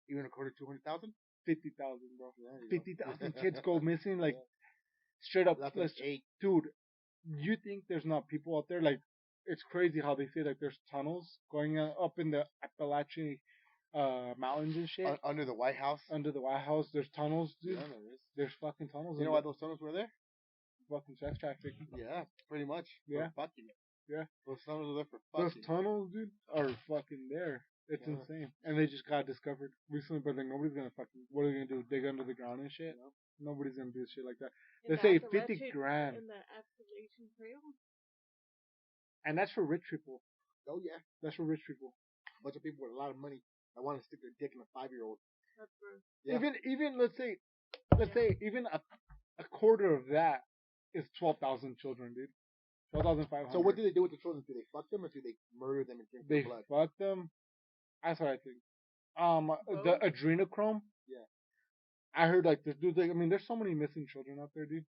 Even a quarter, 200,000. 50,000, bro. Yeah, you go. 50,000 kids go missing, like straight up. That's Let's, like 8. dude, you think there's not people out there? Like, it's crazy how they say like there's tunnels going up in the Appalachian mountains and shit. Under the White House. Under the White House, there's tunnels, dude. Yeah, there is. There's fucking tunnels. You know why those tunnels were there? fucking sex trafficking. Yeah, pretty much. Yeah. For fucking. Yeah. Those tunnels are there for Those fucking. tunnels, dude, are fucking there. It's Yeah. insane. And they just got discovered recently, but like nobody's gonna fucking. What are they gonna do? Dig under the ground and shit? No. Nobody's gonna do shit like that. In They the say Appalachian- 50 grand, In the Appalachian Trail. and that's for rich people. Oh yeah, That's for rich people. a bunch of people with a lot of money that want to stick their dick in a 5-year-old. That's gross. Yeah. Even let's say even a quarter of that is 12,000 children, dude. 12,500. So what do they do with the children? Do they fuck them or do they murder them and drink They their blood? fuck them? That's what I think. The Both? adrenochrome. Yeah. I heard like this dude. Like, I mean, there's so many missing children out there, dude.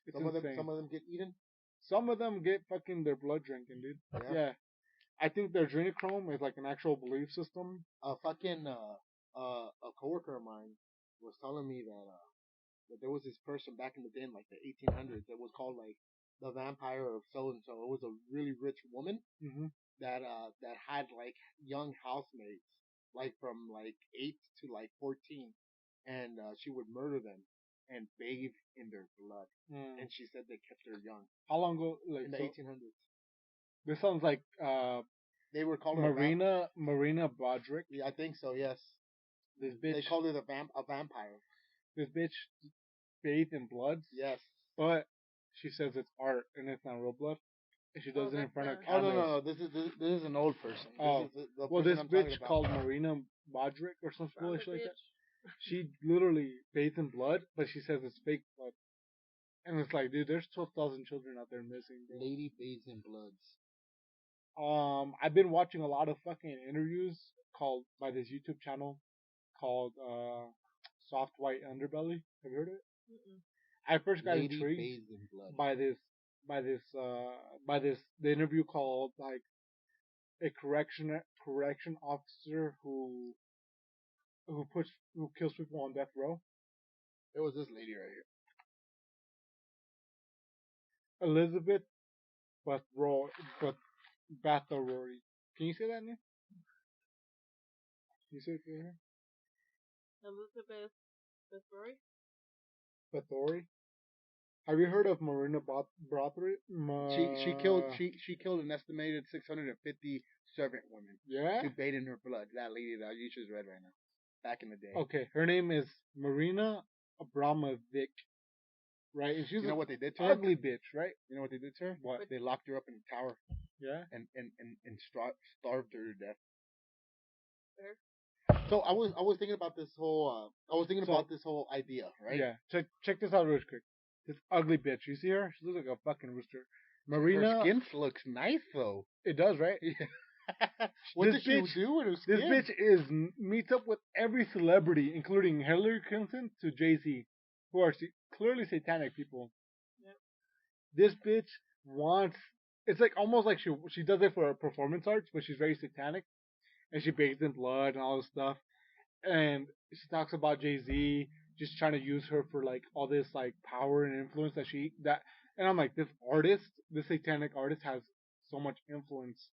It's Some insane. of them get eaten. Some of them get fucking their blood drinking, dude. Yeah. Yeah. I think the adrenochrome is like an actual belief system. A coworker of mine was telling me that there was this person back in the day in like the 1800s that was called like the vampire of so and so. It was a really rich woman Mm-hmm. that had like young housemates, like from like 8 to like 14, and she would murder them and bathe in their blood. And she said they kept her young How long ago? Like in the so- 1800s. This sounds like They were called her a Marina Broderick. Yeah, I think so. Yes, This they bitch. called her a vampire. This bitch bathed in bloods, Yes. but she says it's art and it's not real blood. And she does it in that's front of the- Oh cameras. no! This is an old person. Oh. This is the Well, person this I'm talking bitch about. called Marina Broderick or some From the bullshit like that. bitch. She literally bathes in blood, but she says it's fake blood. And it's like, dude, there's 12,000 children out there missing, bro. Lady bathes in bloods. I've been watching a lot of fucking interviews called by this YouTube channel called Soft White Underbelly. Have you heard of it? Mm-mm. I first got Lady intrigued bathes in blood. by this the interview called like a correction officer who kills people on death row. It was this lady right here. Elizabeth Bathory. Can you say that name? Can you say it here? Elizabeth Bathory. Bathory. Have you heard of Marina Broderick? She killed an estimated 650 servant women Yeah. to bathe in her blood. That lady that you just read right now. Back in the day. Okay, her name is Marina Abramovic. Right, and she's You know an what they did to her? ugly bitch, right? You know what they did to her? What? They locked her up in a tower Yeah. and starved her to death. Fair. So I was thinking about this whole So- this whole idea, right? Yeah. Check this out real quick. This ugly bitch. You see her? She looks like a fucking rooster. Her Marina. skin looks nice though. It does, right? What This did bitch- she do with her This skin? bitch meets up with every celebrity, including Hillary Clinton to Jay-Z, who are clearly satanic people. Yep. This bitch wants. It's like almost like she does it for performance arts, but she's very satanic, and she bathes in blood and all this stuff. And she talks about Jay-Z just trying to use her for like all this like power and influence that. And I'm like, this satanic artist has so much influence.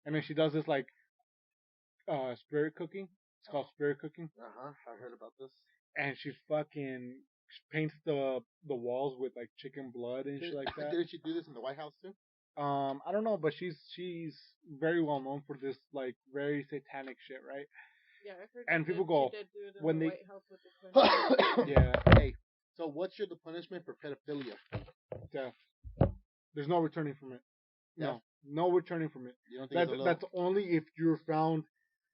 And then she does this like spirit cooking. It's called spirit cooking. I heard about this. And she fucking paints the walls with like chicken blood and shit like that. Didn't she do this in the White House too? I don't know, but she's very well known for this like very satanic shit, right? Yeah, I heard. And she people did- go, she did do it in when the they- White House with the Clintons. Yeah, Hey, so what's the punishment for pedophilia? death. There's no returning from it. Death? No returning from it. You don't think it's a little, That's only if you're found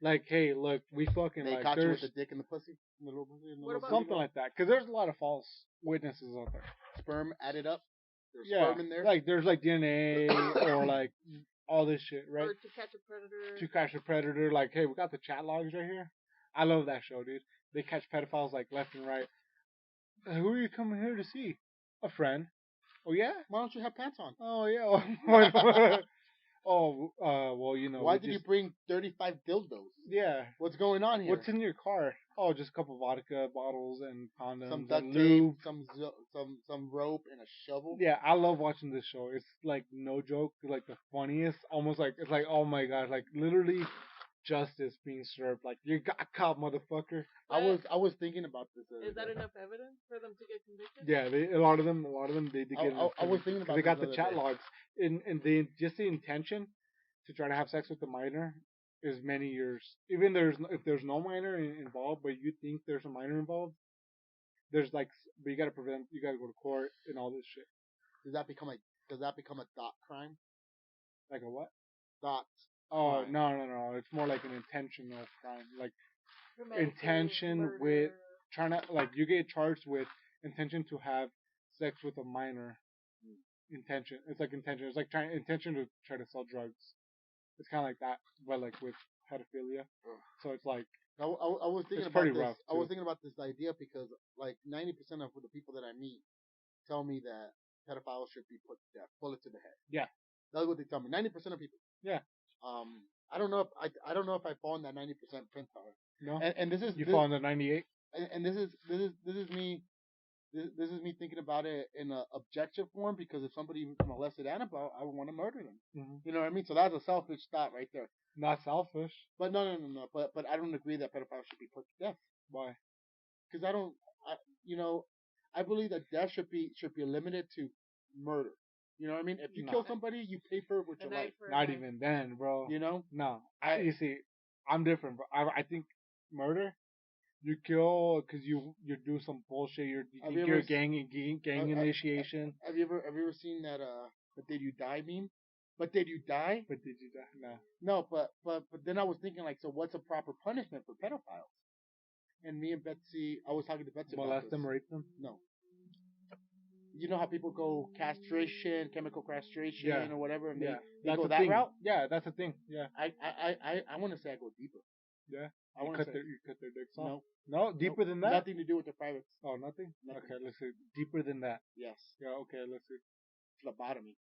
like, hey, look, we fucking they like caught you with there's the dick in the pussy? In the little pussy, in the What little about- something like that. Because there's a lot of false witnesses out there. sperm added up? There's Yeah, sperm in there? like there's like DNA or like all this shit, right? Or To Catch a Predator. To Catch a Predator, like, hey, we got the chat logs right here. I love that show, dude. They catch pedophiles like left and right. Who are you coming here to see? A friend. Oh yeah. Why don't you have pants on? Oh yeah. Well, you know. Why we did you just- bring 35 dildos? Yeah. What's going on here? What's in your car? Oh, just a couple vodka bottles and condoms some duct and tape, lube. some rope, and a shovel? Yeah, I love watching this show. It's like no joke, like the funniest. Almost like it's like, oh my god, like literally justice being served. Like you got caught, motherfucker. I was thinking about this. the other Is that day. enough evidence for them to get convicted? Yeah, a lot of them, they get. I was thinking about they got this the the chat other day. logs, and they just the intention to try to have sex with the minor is many years. Even if there's no minor involved, but you think there's a minor involved, there's like, but you gotta prevent. You gotta go to court and all this shit. Does that become a thought crime? Like a what? Thought. Oh Crime. no! It's more like an intentional crime, like Premeditated intention murder. with trying to like you get charged with intention to have sex with a minor. Intention. It's like intention. It's like intention to try to sell drugs. It's kind of like that, but like with pedophilia. Ugh. So it's like I was thinking It's about pretty this. rough, I was too. thinking about this idea because like 90% of the people that I meet tell me that pedophiles should be put to death, bullet to the head. Yeah. That's what they tell me. 90% of people. Yeah. I don't know if I don't know if I fall in that 90% percentile. no. And this is You this, fall into 98. and this is me. This is me thinking about it in an objective form because if somebody molested Annabelle, I would want to murder them. Mm-hmm. You know what I mean? So that's a selfish thought right there. Not selfish. But no. But I don't agree that pedophiles should be put to death Why? because I believe that death should be limited to murder. You know what I mean? If you No. kill somebody, you pay for it with your An eye life. for an Not eye. even then, bro. You know? No. You see, I'm different, bro. I think murder. You kill because you do some bullshit. You Have think you you're ever gang initiation. Have you ever seen that but did you die meme? But did you die? But did you die? No. No, but then I was thinking like, so what's a proper punishment for pedophiles? And me and Betsy, I was talking to Betsy about Molest this. them, rape them. No. You know how people go castration, chemical castration, Yeah. or whatever, and Yeah. they That's go the that thing. route. Yeah, that's the thing. Yeah. I want to say I go deeper. Yeah. I You want to cut say you cut their dicks off. no, No, deeper than that. nothing to do with their privates. Oh, nothing. Nothing. Okay, let's see. Deeper than that. Yes, Yeah. Okay, let's see. phlebotomy.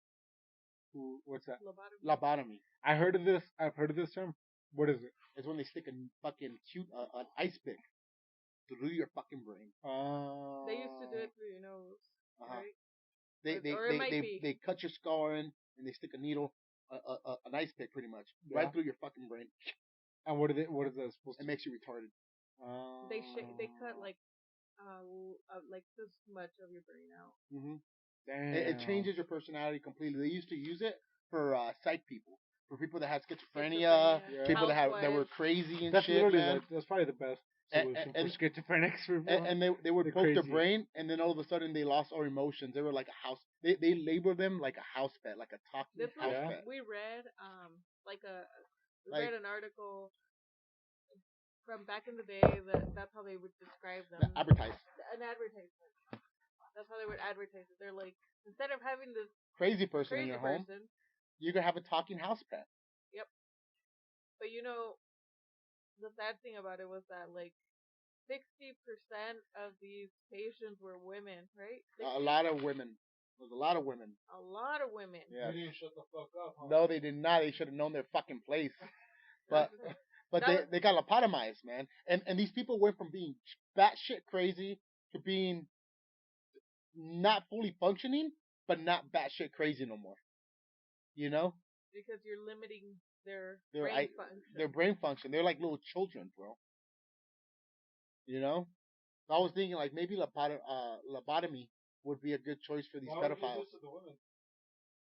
Ooh, what's that? Lobotomy. Lobotomy. I heard of this. I've heard of this term. What is it? It's when they stick a fucking an ice pick through your fucking brain. They used to do it through your nose, Uh-huh. right? They Or it might be. they cut your skull in and they stick a needle, an ice pick pretty much, Yeah. right through your fucking brain. And what is it? What is that supposed It to? makes you retarded. They cut like this much of your brain out. Mm-hmm. Damn. It changes your personality completely. They used to use it for psych people, for people that had schizophrenia, Yeah. people that were Housewives. crazy and That's shit, literally man. that's probably the best solution and- for schizophrenics. For And they would They're poke their crazy. brain, and then all of a sudden they lost all emotions. They were like a house. They labeled them like a house pet, like a talking This house was Yeah. pet. we read we Like- read an article from back in the day that's how they would describe them. Advertise. An advertisement. That's how they would advertise it. They're like, instead of having this Crazy person in crazy your home, person, you could have a talking house pet. but the sad thing about it was that like 60% of these patients were women, right? A lot of women. There's a lot of women. A lot of women. Yeah. didn't shut the fuck up. Huh? No, they did not. They should have known their fucking place. But That was- they got lobotomized, man. And these people went from being batshit crazy to being not fully functioning, but not batshit crazy no more. You know, because you're limiting their Their brain I- function. their brain function. They're like little children, bro. You know, I was thinking like maybe lobotomy would be a good choice for these pedophiles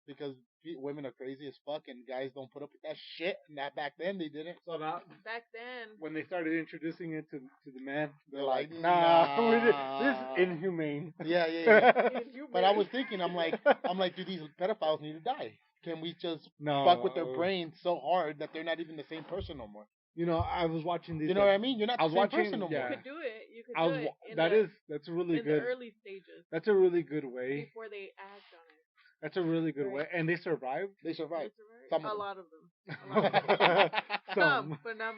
because women are crazy as fuck and guys don't put up with that shit. And that back then they didn't. So now, Back then, when they started introducing it to the man, they're They're like, like, nah, this nah. is inhumane. Yeah. inhumane. But I was thinking, I'm like, do these pedophiles need to die? Can we just no, fuck with their brain so hard that they're not even the same person no more? You know, I was watching these. You know what I mean? You're not I the was same watching- person no yeah. more. you could do it. You could I do was. it. That's a really in good. the early stages That's a really good way. before they act on it. That's a really good Right. way, and they survived. They survived. They survived? Some of a them. lot of them. A lot of them. Some, but not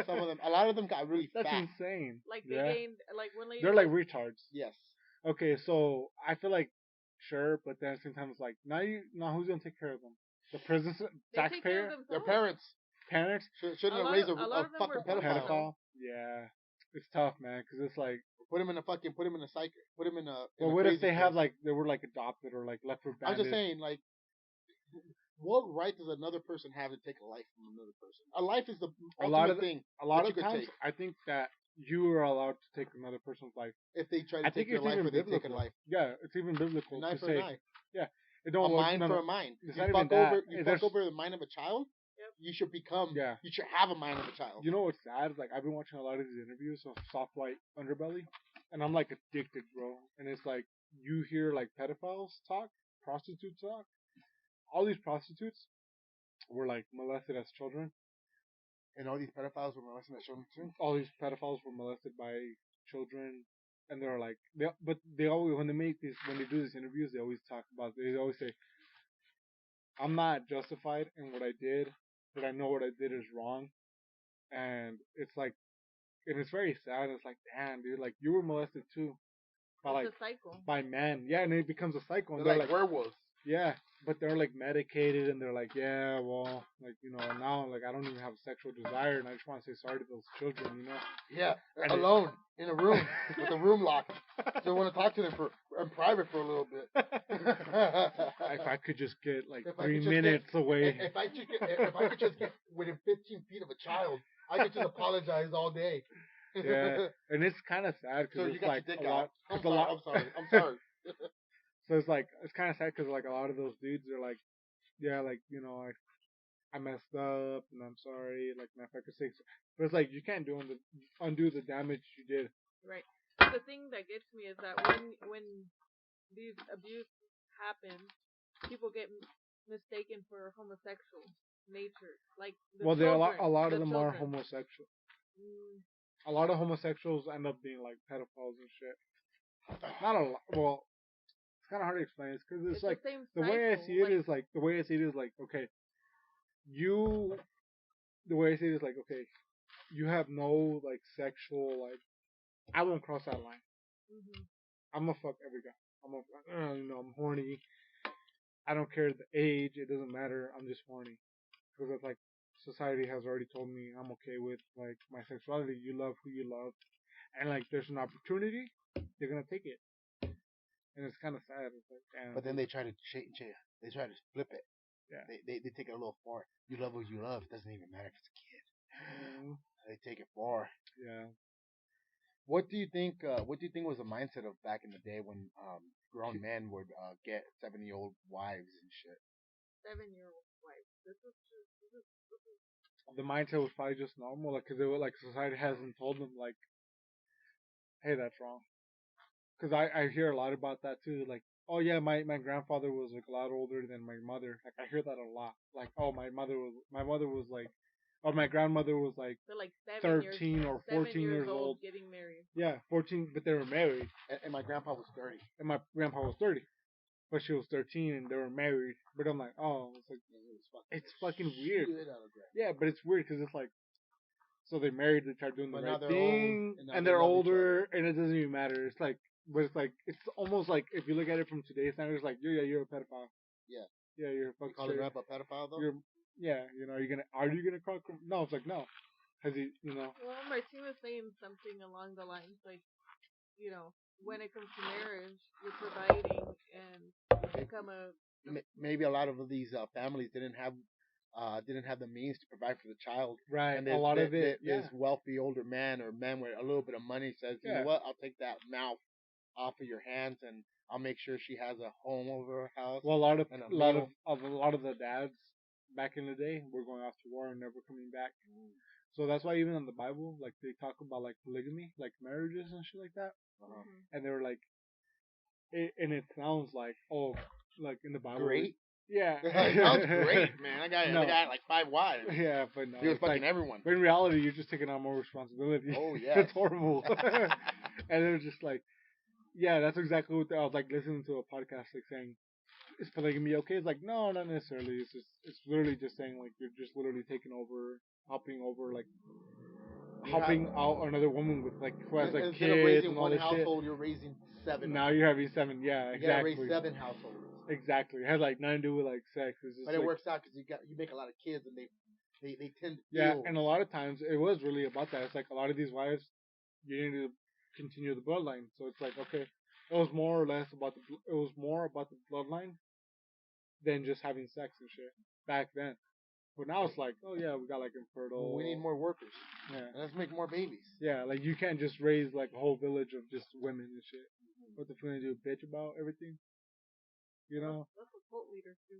Some of them, a lot of them got really That's fat. insane. like they Yeah. gained like one lady. They're like was- retards. Yes. Okay, so I feel like sure, but then at the same time it's like now who's gonna take care of them? The prison they take care taxpayer, of Their themselves. parents parents, shouldn't A have lot raised of- a lot of them fucking were pedophile. pedophile. Yeah, it's tough, man, because it's like, Put him in a psych. Put him in a. well, what if they have like they were like adopted or like left for I'm banded? just saying, like, what right does another person have to take a life from another person? A life is the A lot ultimate of the- thing. A lot that you of could times, take. I think that you are allowed to take another person's life. If they try to I take think your it's life even or they take a biblical. life. Yeah, it's even biblical An eye to for say an eye. it A don't mind no, for no, a mind. it's You not fuck even that. over. You There's- fuck over the mind of a child. you should become. Yeah. You should have a mind of a child. You know what's sad? Like I've been watching a lot of these interviews of Soft White Underbelly, and I'm like addicted, bro. And it's like you hear like pedophiles talk, prostitutes talk. All these prostitutes were like molested as children. And all these pedophiles were molesting their children too. All these pedophiles were molested by children, and they're like, but they always when they do these interviews, they always talk about. They always say, "I'm not justified in what I did, but I know what I did is wrong," and it's like, and it's very sad. It's like, damn, dude, like you were molested too by like It's a cycle. by men, yeah, and it becomes a cycle. And They're they're like like, werewolves. yeah, but they're like medicated, and they're like, yeah, well, like now, like I don't even have a sexual desire, and I just want to say sorry to those children, Yeah, And alone in a room with the room locked. So I want to talk to them in private for a little bit. If I could just get like If I 3 could just minutes away. If I could just get within 15 feet of a child, I could just apologize all day. Yeah, and it's kind of sad So because you it's got like your dick a lot. out. I'm 'cause a lot. sorry. I'm sorry. So it's like it's kind of sad because like a lot of those dudes are like, yeah, like I messed up and I'm sorry, like my fucking sakes. But it's like you can't undo the damage you did. Right. The thing that gets me is that when these abuse happen, people get mistaken for homosexual nature. Like the Well, children, a lot the of them are children. homosexual. Mm, A lot of homosexuals end up being like pedophiles and shit. Not a lot. Well, it's kind of hard to explain. It's because it's like the same the way I cycle, see it is like the way I see it is like okay, you the way I see it is like okay, you have no like sexual like I won't cross that line. mhm. I'm gonna fuck every guy. I'm horny. I don't care the age. It doesn't matter. I'm just horny because it's like society has already told me I'm okay with like my sexuality. You love who you love, and like there's an opportunity, you're gonna take it. And it's kind of sad. It's like, damn. But then they try to change it. They try to flip it. Yeah. They take it a little far. You love what you love. It doesn't even matter if it's a kid. Mm, They take it far. yeah. What do you think? What do you think was the mindset of back in the day when grown men would get 70-year-old wives and shit? 7-year-old wife. This is The mindset was probably just normal, like, cause it was like society hasn't told them like, hey, that's wrong. Cause I hear a lot about that too. Like, oh yeah, my grandfather was like a lot older than my mother. Like I hear that a lot. Like, oh my mother was like, or my grandmother was like so like 13 or 14 years old. getting married. Yeah, 14, but they were married. And my grandpa was 30. And my grandpa was 30, but she was 13 and they were married. But I'm like, oh, it's fucking weird. Shit out of that. Yeah, but it's weird because it's like, so they're married, they try doing the But now right they're thing, old, and now and they they're love each older, and it doesn't even matter. It's like, but it's like, it's almost like if you look at it from today's standards, it's like, you're a pedophile. Yeah. Yeah, you're a You fucking call straight. a grandpa a pedophile though? You're, yeah, are you gonna call? No, it's like no, has he, Well, Martin was saying something along the lines like, when it comes to marriage, you're providing and become a Maybe a lot of these families didn't have the means to provide for the child. right? And A lot of it, this wealthy older man or man with a little bit of money says, you Yeah. know what, I'll take that mouth off of your hands and I'll make sure she has a home over her house. Well, a lot And a lot of the dads back in the day were going off to war and never coming back. So that's why even in the Bible, like they talk about like polygamy, like marriages and shit like that. mhm. And they were like, and it sounds like like in the Bible, Great. yeah, It sounds great, man. I got No. had like 5 wives. Yeah, but no, He was it's like, fucking everyone. but in reality, you're just taking on more responsibility. Oh, yes. It's horrible. And they're just like, yeah, that's exactly what I was like listening to a podcast like saying, is polygamy okay? It's like, no, not necessarily. It's literally just saying like you're just literally taking over, helping over, like helping out another woman with like who has like Instead of kids raising and all one this shit. household, you're raising 7. Now you're having 7. Yeah, You gotta exactly. raise 7 households. Exactly. It has like nothing to do with like sex. It's just But it like, works out because you make a lot of kids and they tend to yeah, feel. and a lot of times it was really about that. It's like a lot of these wives, you need to continue the bloodline. So it's like, okay, it was more or less about it was more about the bloodline than just having sex and shit back then. But now it's like, oh yeah, we got like infertile. We need more workers. Yeah, Let's make more babies. yeah. Like you can't just raise like a whole village of just women and shit. What the fuck gonna do, bitch about everything? You know? That's what cult leaders do.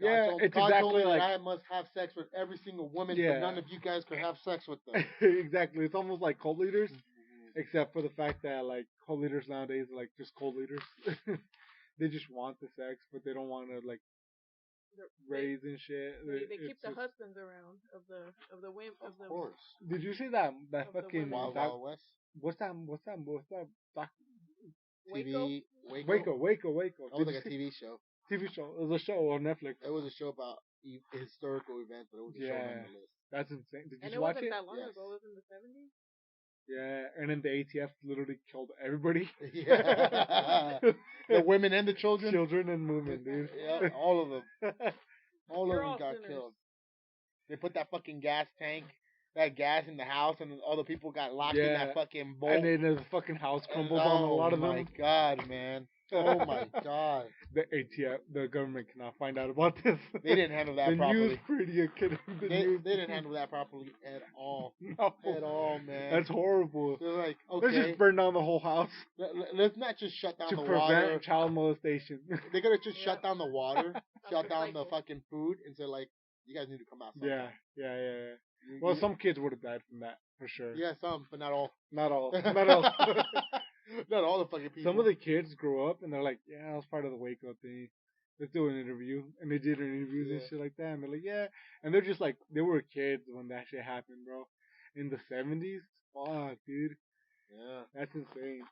Yeah, it's God told exactly me like that I must have sex with every single woman, Yeah. but none of you guys could have sex with them. exactly. It's almost like cult leaders, except for the fact that like cult leaders nowadays are like just cult leaders. They just want the sex, but they don't want to like They, raise and shit. they It's keep the just- husbands around of the women Of of the course. Did you see that Of the fucking women. Wild doc- Wild West. what's that doc- Waco. TV. Waco. That was Did like a you see- TV show. TV show. It was a show on Netflix. It was a show about historical events, but it was a show Yeah. nonetheless. That's insane. Did And you it watch wasn't it? that long Yes. ago. It was in the 70s. Yeah, and then the ATF literally killed everybody. Yeah. The women and the children. Children and women, dude. Yeah, all of them. All You're of them all got sinners. killed. They put that fucking gas tank, that gas in the house, and all the people got locked in Yeah. that fucking bolt. And then the fucking house crumbled on a lot of Oh my them. god, man. Oh my god. The ATF, the government cannot find out about this. They didn't handle that the news properly. media couldn't. The They news, didn't handle that properly at all. No, At all, man. that's horrible. They're like, Let's okay, just burn down the whole house let's not just shut down to the prevent water. child molestation. They're gonna just Yeah. shut down the water, shut down the cycle. fucking food, and say like, you guys need to come out. yeah, sometime. yeah. You- Well, you- some kids would have died from that for sure. yeah, some, but not all. Not all. Not all. Not all the fucking people. Some of the kids grow up and they're like, yeah, I was part of the Waco thing. Let's do an interview. And they did interviews and Yeah. shit like that. And they're like, yeah. And they're just like, they were kids when that shit happened, bro. In the 70s? Fuck, dude. Yeah, That's insane.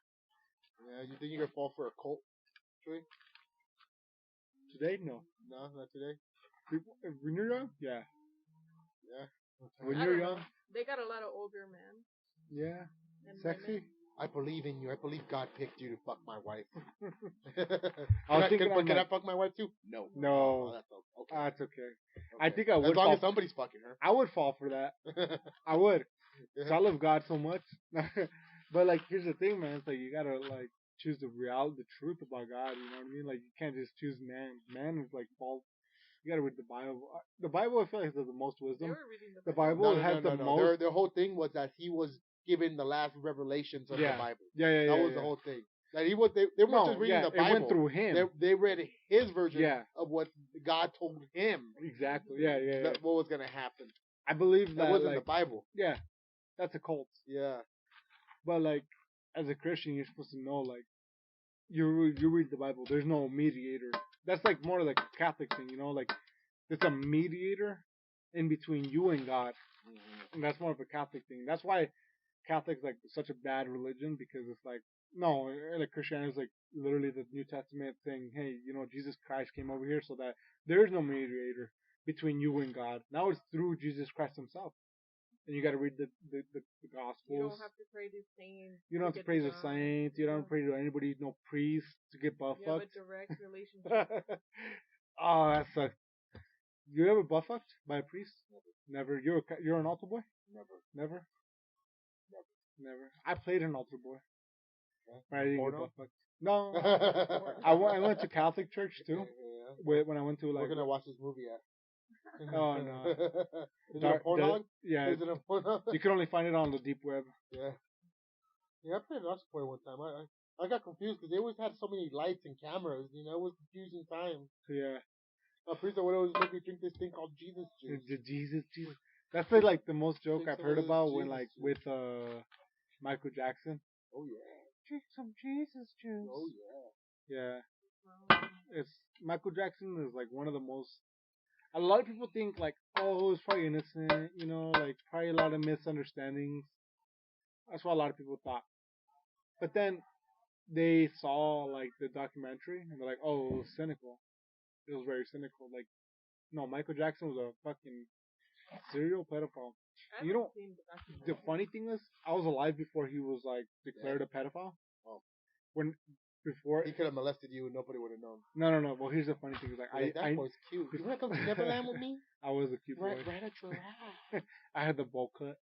yeah. You think you're gonna fall for a cult? Trey? Today? No. No, not today. When you're young? Yeah. Yeah. When I you're don't know. young? They got a lot of older men Yeah. and Sexy? women. I believe in you. I believe God picked you to fuck my wife. I was thinking, can I'm I like, fuck my wife too? No. No. Oh, that's okay. That's okay. Okay. I think I As would long fall. as somebody's fucking her. I would fall for that. I would. 'Cause I love God so much. But like, here's the thing, man. It's like you gotta like choose the reality, the truth about God. You know what I mean? Like you can't just choose man. Man is like false. You gotta read the Bible. The Bible, I feel like, has the most They wisdom. were reading The Bible. Bible has the most. Their whole thing was that he was given the last revelations of Yeah. the Bible. Yeah. That was the whole thing. That he was. They weren't just reading the it Bible. went through him. They read his version Yeah. of what God told him Exactly. Yeah. that what was gonna happen. I believe That that. wasn't Like, the Bible. yeah, that's a cult. Yeah. But like, as a Christian, you're supposed to know, like, you read the Bible. There's no mediator. That's like more like a Catholic thing, you know. Like, there's a mediator in between you and God, and that's more of a Catholic thing. That's why Catholic's like such a bad religion, because it's like, no, like Christianity is like literally the New Testament saying, hey, you know, Jesus Christ came over here so that there is no mediator between you and God. Now it's through Jesus Christ Himself. And you got to read the Gospels. You don't have to pray to saints. You don't have to praise the saints. You don't have to pray to anybody, no priest to get butt You have a fucked. direct relationship. Oh, that sucks. You ever butt fucked by a priest? Never. You're an altar boy? Never. Never. I played an altar boy. But I didn't get Porno? butt fucked. No. Yeah. I went to Catholic church too. When I went to like. We're gonna watch this movie at. Oh, no. Is it a Pornhub? Yeah. Is it a Pornhub? You can only find it on the deep web. Yeah. Yeah, I played Lost Boy one time. I got confused because they always had so many lights and cameras. You know, it was confusing time. So yeah. A priest would always make me drink this thing called Jesus juice. Jesus. That's like the most joke Drink I've some heard of this about when Jesus like juice. with Michael Jackson. Oh yeah. Drink some Jesus juice. Oh yeah. Yeah. Wow. It's Michael Jackson is like one of the most. A lot of people think like, oh, he's probably innocent, you know, like probably a lot of misunderstandings. That's what a lot of people thought. But then they saw like the documentary and they're like, oh, it was cynical. It was very cynical. Like, no, Michael Jackson was a fucking serial pedophile. I You haven't don't- seen the documentary. The funny thing is, I was alive before he was like declared a pedophile. Oh. Before He could have molested you and nobody would have known. no. Well, here's the funny thing is like Like, that boy's cute. You wanna come to Neverland with me? I was a cute boy. Right at your ass. I had the bowl cut.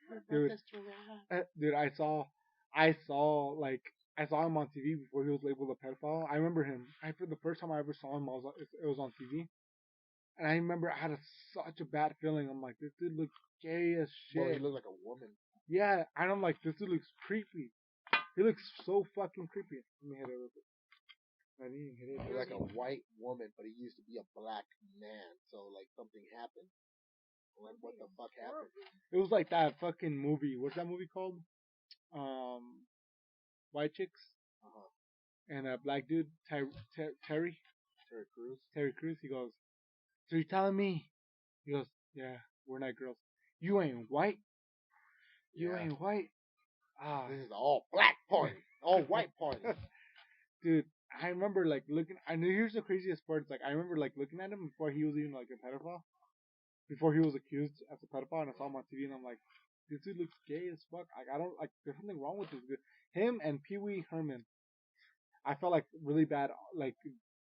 Right Dude. at your ass. Dude, I saw him on TV before he was labeled a pedophile. I remember him. For the first time I ever saw him, it was on TV, and I remember I had such a bad feeling. I'm like, this dude looks gay as shit. Well, he looked like a woman. Yeah, and I'm like, this dude looks creepy. He looks so fucking creepy. Let me hit it real quick. It was like a white woman, but he used to be a black man. So like something happened. Like what the fuck happened? It was like that fucking movie. What's that movie called? White chicks Uh-huh. and a black dude, Terry Terry Crews. Terry Crews. He goes, "So you're telling me?" He goes, "Yeah, we're not girls. You ain't white. You Yeah. ain't white." Ah, This is all black party, all white party. dude, I remember like looking. I knew here's the craziest part. It's like I remember like looking at him before he was even like a pedophile, before he was accused as a pedophile, and I saw him on TV, and I'm like, this dude looks gay as fuck. Like I don't like. There's something wrong with this dude. Him and Pee Wee Herman. I felt like really bad. Like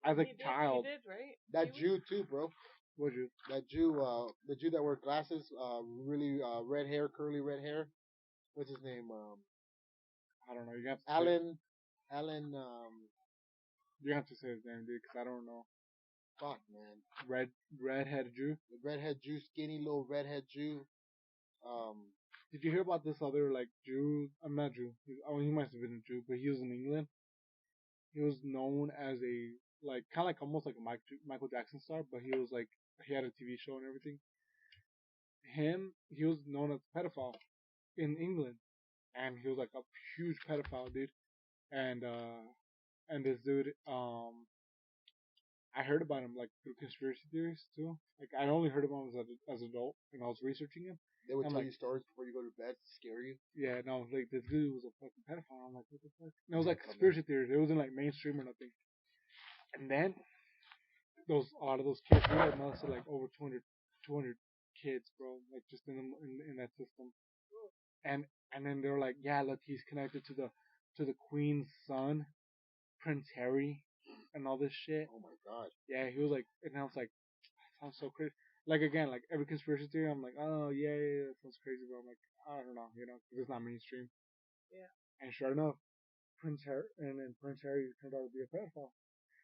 as a child. He did, right? That He was- Jew too, bro. Would you? That Jew, the Jew that wore glasses, really red hair, curly red hair. What's his name? I don't know. You have to Alan. You have to say his name, dude, because I don't know. Fuck, man. Redhead Jew. The redhead Jew, skinny little redhead Jew. Did you hear about this other like Jew? I'm not Jew. He must have been a Jew, but he was in England. He was known as a like kind of like almost like a Michael Jackson star, but he was like he had a TV show and everything. He was known as a pedophile in England, and he was like a huge pedophile, dude. And this dude, I heard about him like through conspiracy theories too. Like I only heard about him as an adult, and I was researching him. they would I'm tell like- you stories before you go to bed to scare you. Yeah, no, like this dude was a fucking pedophile. I'm like, what the fuck? And it was like Yeah, conspiracy theories. It wasn't like mainstream or nothing. And then a lot of those kids, we had molested like over 200 kids, bro, like just in that system. And then they were like, yeah, look, he's connected to the queen's son, Prince Harry, and all this shit. Oh my god. Yeah, he was like, and I was like, sounds so crazy. Like again, like every conspiracy theory, I'm like, oh yeah, that sounds crazy, but I'm like, I don't know, 'cause it's not mainstream. Yeah. And sure enough, Prince Harry, and then Prince Harry turned out to be a pedophile.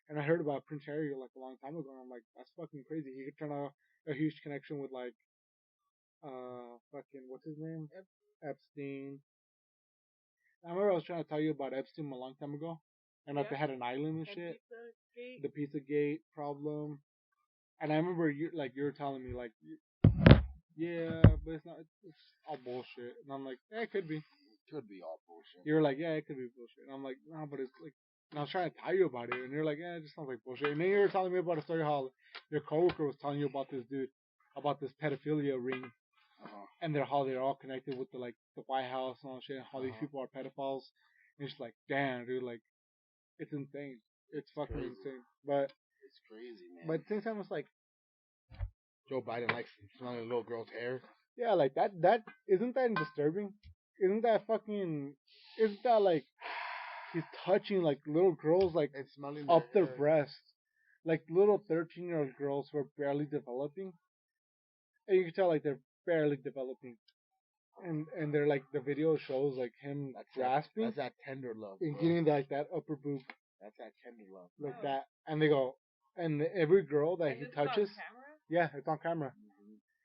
And I heard about Prince Harry like a long time ago, and I'm like, that's fucking crazy. He could turn out a huge connection with like, fucking what's his name? Epstein. I remember I was trying to tell you about Epstein a long time ago, and that they Yeah. had an island and And shit. Pizzagate. The Pizzagate problem. And I remember you were telling me like, yeah, but it's not. It's all bullshit. And I'm like, yeah, it could be. Could be all bullshit. You were like, yeah, it could be bullshit. And I'm like, no, but it's like. And I was trying to tell you about it, and you're like, yeah, it just sounds like bullshit. And then you were telling me about a story how your coworker was telling you about this dude, about this pedophilia ring, and how they're all connected with the White House and all that shit, and how these people are pedophiles. And it's like, damn, dude, like, it's insane. It's fucking crazy. insane. But It's crazy, man. at the same time, it's like, Joe Biden likes smelling a little girl's hair. yeah, like that isn't that disturbing? Isn't that like he's touching like little girls like And smelling up their hair. breasts, like little 13-year-old girls who are barely developing, and you can tell like they're barely developing, and they're like the video shows like him grasping That's that tender love. and bro. getting like that upper boob That's that tender love. like Oh. that, and they go, and every girl that And he it's on touches, camera? yeah, it's on camera.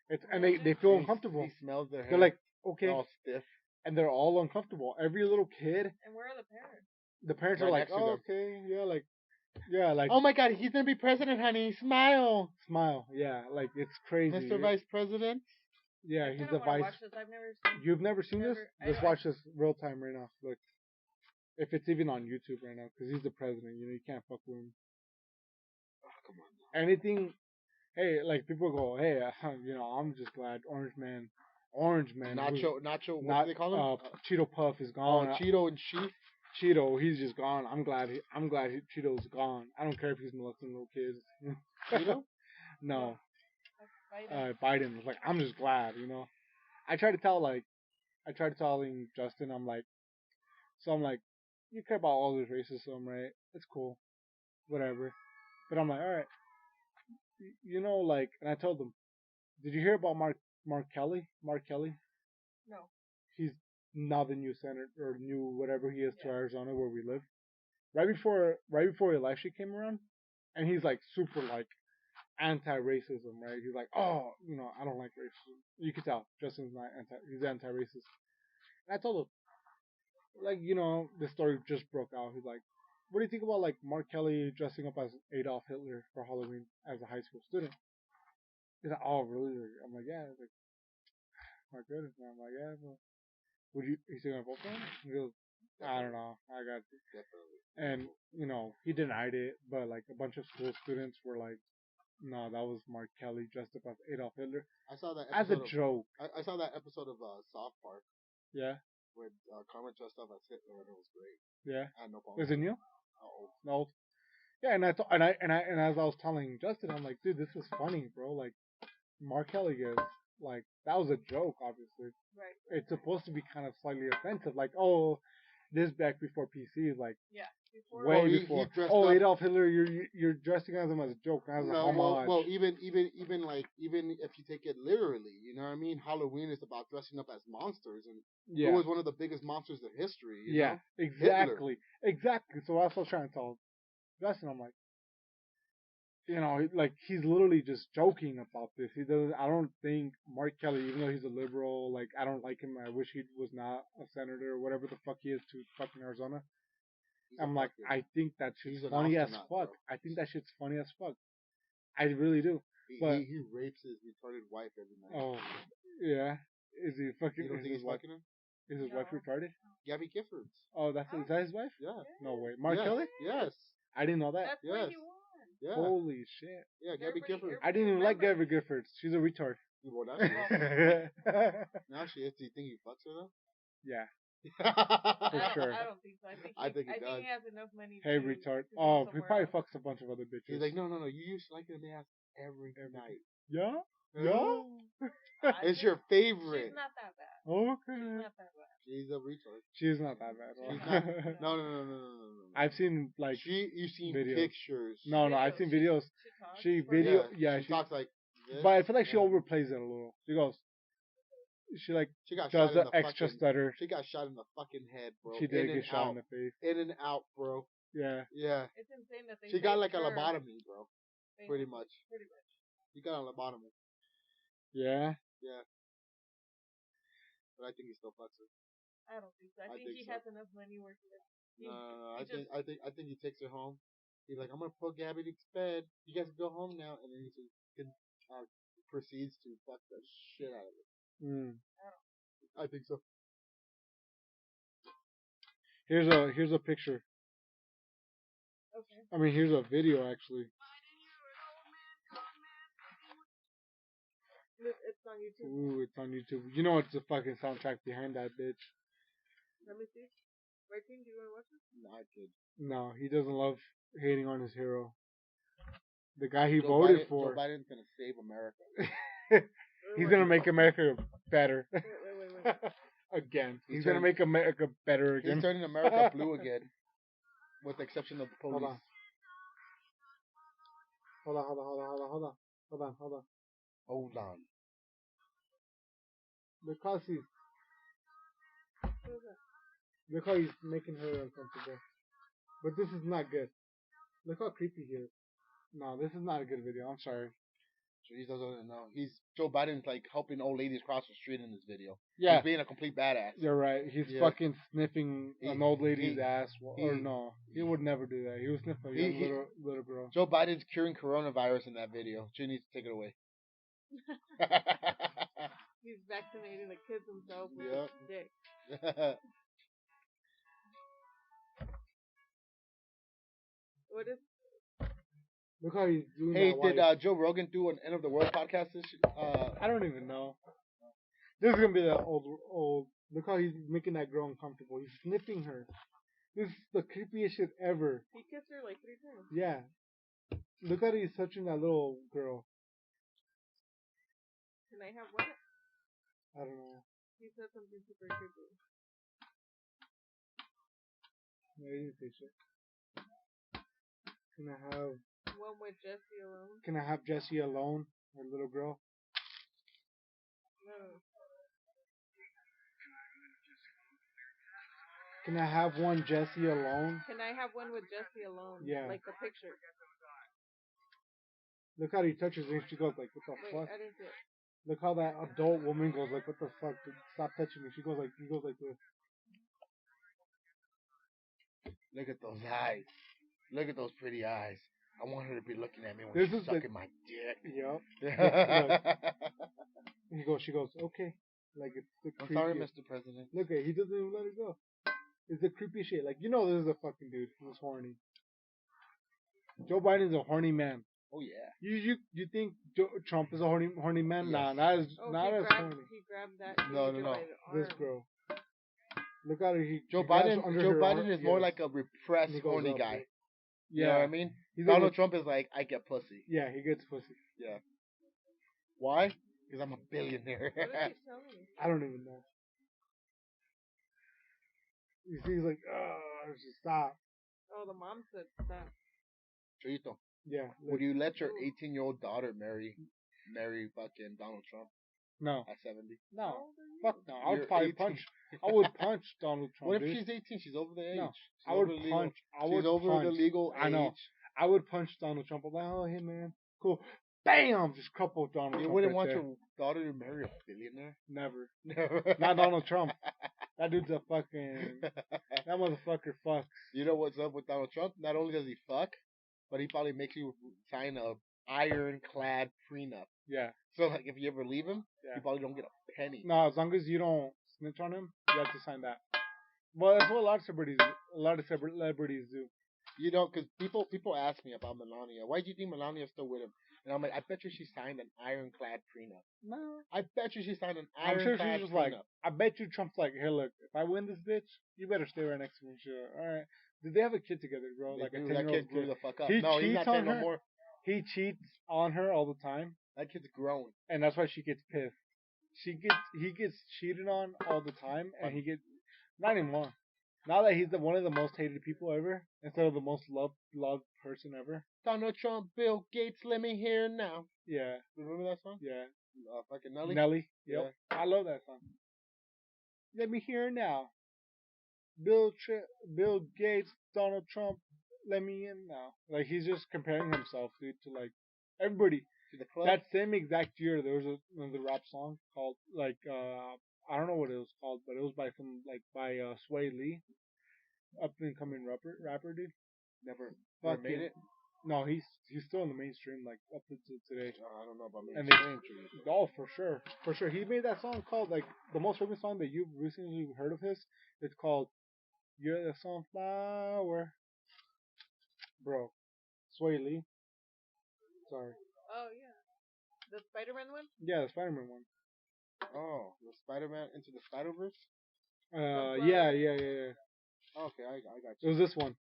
It's and Really? they feel He- uncomfortable. He smells their hair. They're like, They're okay, all stiff. and they're all uncomfortable. Every little kid, And where are the parents? the parents Right are like, next to oh, them. okay, yeah, like Oh my God, he's gonna be president, honey. Smile, smile, yeah, like it's crazy. Mr. Vice President. Yeah, I he's kinda the wanna vice. watch this. I've never seen. You've never seen this? Never- Just I- watch this real time right now. Look, if it's even on YouTube right now, because he's the president. You can't fuck with him. Oh, come on. Anything. Hey, like people go, hey, I'm just glad Orange Man, Nacho. What not do they call him? Cheeto Puff is Oh, gone. Cheeto and Sheaf. Cheeto, he's just gone. I'm glad. Cheeto's gone. I don't care if he's molesting little kids. Cheeto? No, Biden. Biden. Like, I'm just glad. I try to tell Justin. I'm like, you care about all this racism, right? It's cool, whatever. But I'm like, all right, like, and I told him, did you hear about Mark Kelly? Mark Kelly. No. He's now the new senator or new whatever he is to Yeah. Arizona where we live. Right before election came around, and he's like super like anti-racism, right? He's like, oh, I don't like racism. You can tell Justin's not he's anti-racist. And I told him, like, the story just broke out. He's like, what do you think about like Mark Kelly dressing up as Adolf Hitler for Halloween as a high school student? He's like, oh really? I'm like, yeah. He's like, my goodness, man. I'm like, yeah. Well, would you? He's gonna vote for him? He goes, I don't know. I got it. Definitely. And you know, he denied it, but like a bunch of school students were like, no, that was Mark Kelly dressed up as Adolf Hitler I saw that as a episode of, joke. I saw that episode of South Park Yeah, where Carmen dressed up as Hitler and it was great. yeah. I had no problem. Is it new? Oh, No. Yeah, and and as I was telling Justin, I'm like, dude, this was funny, bro. Like, Mark Kelly is like that was a joke, obviously. Right. It's supposed to be kind of slightly offensive, like, oh, this back before PC is like Yeah. Before way Oh, he before. dressed Oh, up- Adolf Hitler, you're dressing as him as a joke, as a no, homage. well, even if you take it literally, you know what I mean? Halloween is about dressing up as monsters, and yeah, who was one of the biggest monsters in history? You yeah, know? exactly, exactly. So that's what I was trying to tell Justin. I'm like, you know, like he's literally just joking about this. He doesn't. I don't think Mark Kelly, even though he's a liberal, like I don't like him. I wish he was not a senator or whatever the fuck he is to fucking Arizona. He's a I'm like, fucking- I think that shit's he's an funny as astronaut, fuck. bro. I think that shit's funny as fuck. I really do. but- he rapes his retarded wife every night. Oh, yeah. Is he fucking? You don't Is think his he's wife? fucking him? Is his wife No. retarded? Gabby Giffords. Oh, is that his wife? Yeah. No way. Mark yes. Kelly? Yes. I didn't know that. That's why Yes. he won. Yeah. Holy shit! Yeah, Gabby Everybody- Giffords. I didn't even like Remember. Gabby Giffords. She's a retard. Well, now she is. Do you think he fucks her yeah. though? sure. I don't think so. I think he I does. think he has enough money. Hey, to, retard. to go Oh, he somewhere probably else. fucks a bunch of other bitches. He's like, no. You used to like an ass every night. yeah? Huh? Yeah? It's your favorite. She's not that bad. She's Okay. not that bad. She's a retard. She's not that bad. She's not. No. I've seen, like, You've seen videos. pictures. no, I've seen videos. She talks. She but- video, Yeah, yeah, she talks like this. but I feel like she Yeah. overplays it a little. She goes, she like She got does shot in the the extra fucking, stutter. She got shot in the fucking head, bro. She did in get and shot out. in the face. In and out, bro. Yeah. Yeah. It's insane that they. She got raped like a her. lobotomy, bro. They- Pretty much. Pretty much. You got a lobotomy. Yeah. But I think he still fucks her. I don't think so. I I think think he so. has enough money where he. he- No. he just- I think he takes her home. He's like, I'm gonna put Gabby to bed. You guys can go home now, and then he just proceeds to fuck the shit out of her. Mm. I think so. Here's a picture. Okay. I mean, here's a video actually. It's on YouTube. Ooh, it's on YouTube. You know, it's the fucking soundtrack behind that bitch. Let me see. Rating, do you want to watch it? No, I kid. No, he doesn't love hating on his hero. The guy he Joe voted Biden, for. Joe Biden's gonna save America. He's gonna make America better Wait. again. He's He's gonna turning- make America better He's again. turning America blue again, with the exception of the police. Hold on. Hold on. Hold on. Because look how he's making her uncomfortable. But this is not good. Look how creepy he is. No, this is not a good video. I'm sorry. He doesn't know. Joe Biden's like helping old ladies cross the street in this video. Yeah, He's being a complete badass. you're right. He's Yeah. fucking sniffing He- an old lady's he- ass. Or he- no, he would never do that. He would sniff a He- young he- little girl. Joe Biden's curing coronavirus in that video. She needs to take it away. He's vaccinating the kids himself with Yep. his dick. What is? Look how he's doing Hey, that. did wife. Joe Rogan do an end of the world podcast? I don't even know. This is gonna be the old. Look how he's making that girl uncomfortable. He's sniffing her. This is the creepiest shit ever. He kissed her like 3 times. Yeah. Look how he's touching that little girl. Can I have what? I don't know. He said something super creepy. No, he didn't say shit. Can I have? One with Jesse alone. Can I have Jessie alone, her little girl? No. Can I have one Jessie alone? Can I have one with Jesse alone? Yeah. Like the picture. Look how he touches her and she goes like, what the Wait, fuck? I didn't see it. Look how that adult woman goes like, what the fuck? Stop touching me. He goes like this. Look at those eyes. Look at those pretty eyes. I want her to be looking at me when This she's is the- sucking my dick. Yep. She goes, okay. Like it's the I'm sorry, creepiest- Mr. President. Look at, he doesn't even let it go. It's the creepy shit. Like, this is a fucking dude who's horny. Joe Biden's a horny man. Oh yeah. You think Trump is a horny man? Nah, Yes. not as Oh, not he as grabbed, horny. he grabbed that No, teenager no, no. by the This arm. girl. Look at her. Joe he grabs Biden. under Joe her Biden arm. is more Yes. like a repressed, And he goes horny up, guy. right? You know what I mean? He's Donald a, Trump is like, I get pussy. Yeah, he gets pussy. Why? Because I'm a billionaire. What did he tell me? I don't even know. You see, he's like, just stop. Oh, the mom said that. Choyito, Yeah. would you let your 18-year-old daughter marry fucking Donald Trump No. at 70? No. How old are you? Fuck no. I would You're probably 18. punch. I would punch Donald Trump. What if dude. she's 18? She's over the age. No, She's I would over the legal- punch. I would She's over punch. the legal age. I know. I would punch Donald Trump. I'm like, oh, hey man, cool. Bam! Just couple Donald You Trump. wouldn't right want there. your daughter to marry a billionaire? Never. Never. Not Donald Trump. That dude's a fucking. That motherfucker fucks. You know what's up with Donald Trump? Not only does he fuck, but he probably makes you sign a ironclad prenup. Yeah. So like, if you ever leave him, Yeah. you probably don't get a penny. No, as long as you don't snitch on him, you have to sign that. Well, that's what a lot of celebrities do. You know, because people ask me about Melania. Why do you think Melania's still with him? And I'm like, I bet you she signed an ironclad prenup. No. I bet you she signed an I'm sure ironclad she's just prenup. like, I bet you Trump's like, hey, look, if I win this bitch, you better stay right next to me. Sure. All right. Did they have a kid together, bro? They Like a do. 10-year-old That kid grew kid. the fuck up. He No, he's cheats not 10 on no her. more. He cheats on her all the time, That kid's grown. and that's why she gets pissed. He gets cheated on all the time, and he gets not anymore. Now that he's one of the most hated people ever, instead of the most loved person ever. Donald Trump, Bill Gates, let me hear now. Yeah, Remember that song? yeah. Fucking Nelly. Nelly. Yep. I love that song. Let me hear it now. Bill Gates, Donald Trump, let me in now. Like he's just comparing himself, dude, to like everybody. To the club. That same exact year, there was another rap song called like I don't know what it was called, but it was by Sway Lee, up and coming rapper dude. never Fucking- made it. No, he's still in the mainstream like up until today. I don't know about me. And oh, for sure. He made that song called like the most famous song that you've recently heard of his. It's called "You're the Sunflower." Bro, Sway Lee. Sorry. Oh, yeah. The Spider-Man one? Yeah, the Spider-Man one. Oh, the Spider-Man into the Spider-Verse? Yeah. Okay, I got It you. was this one.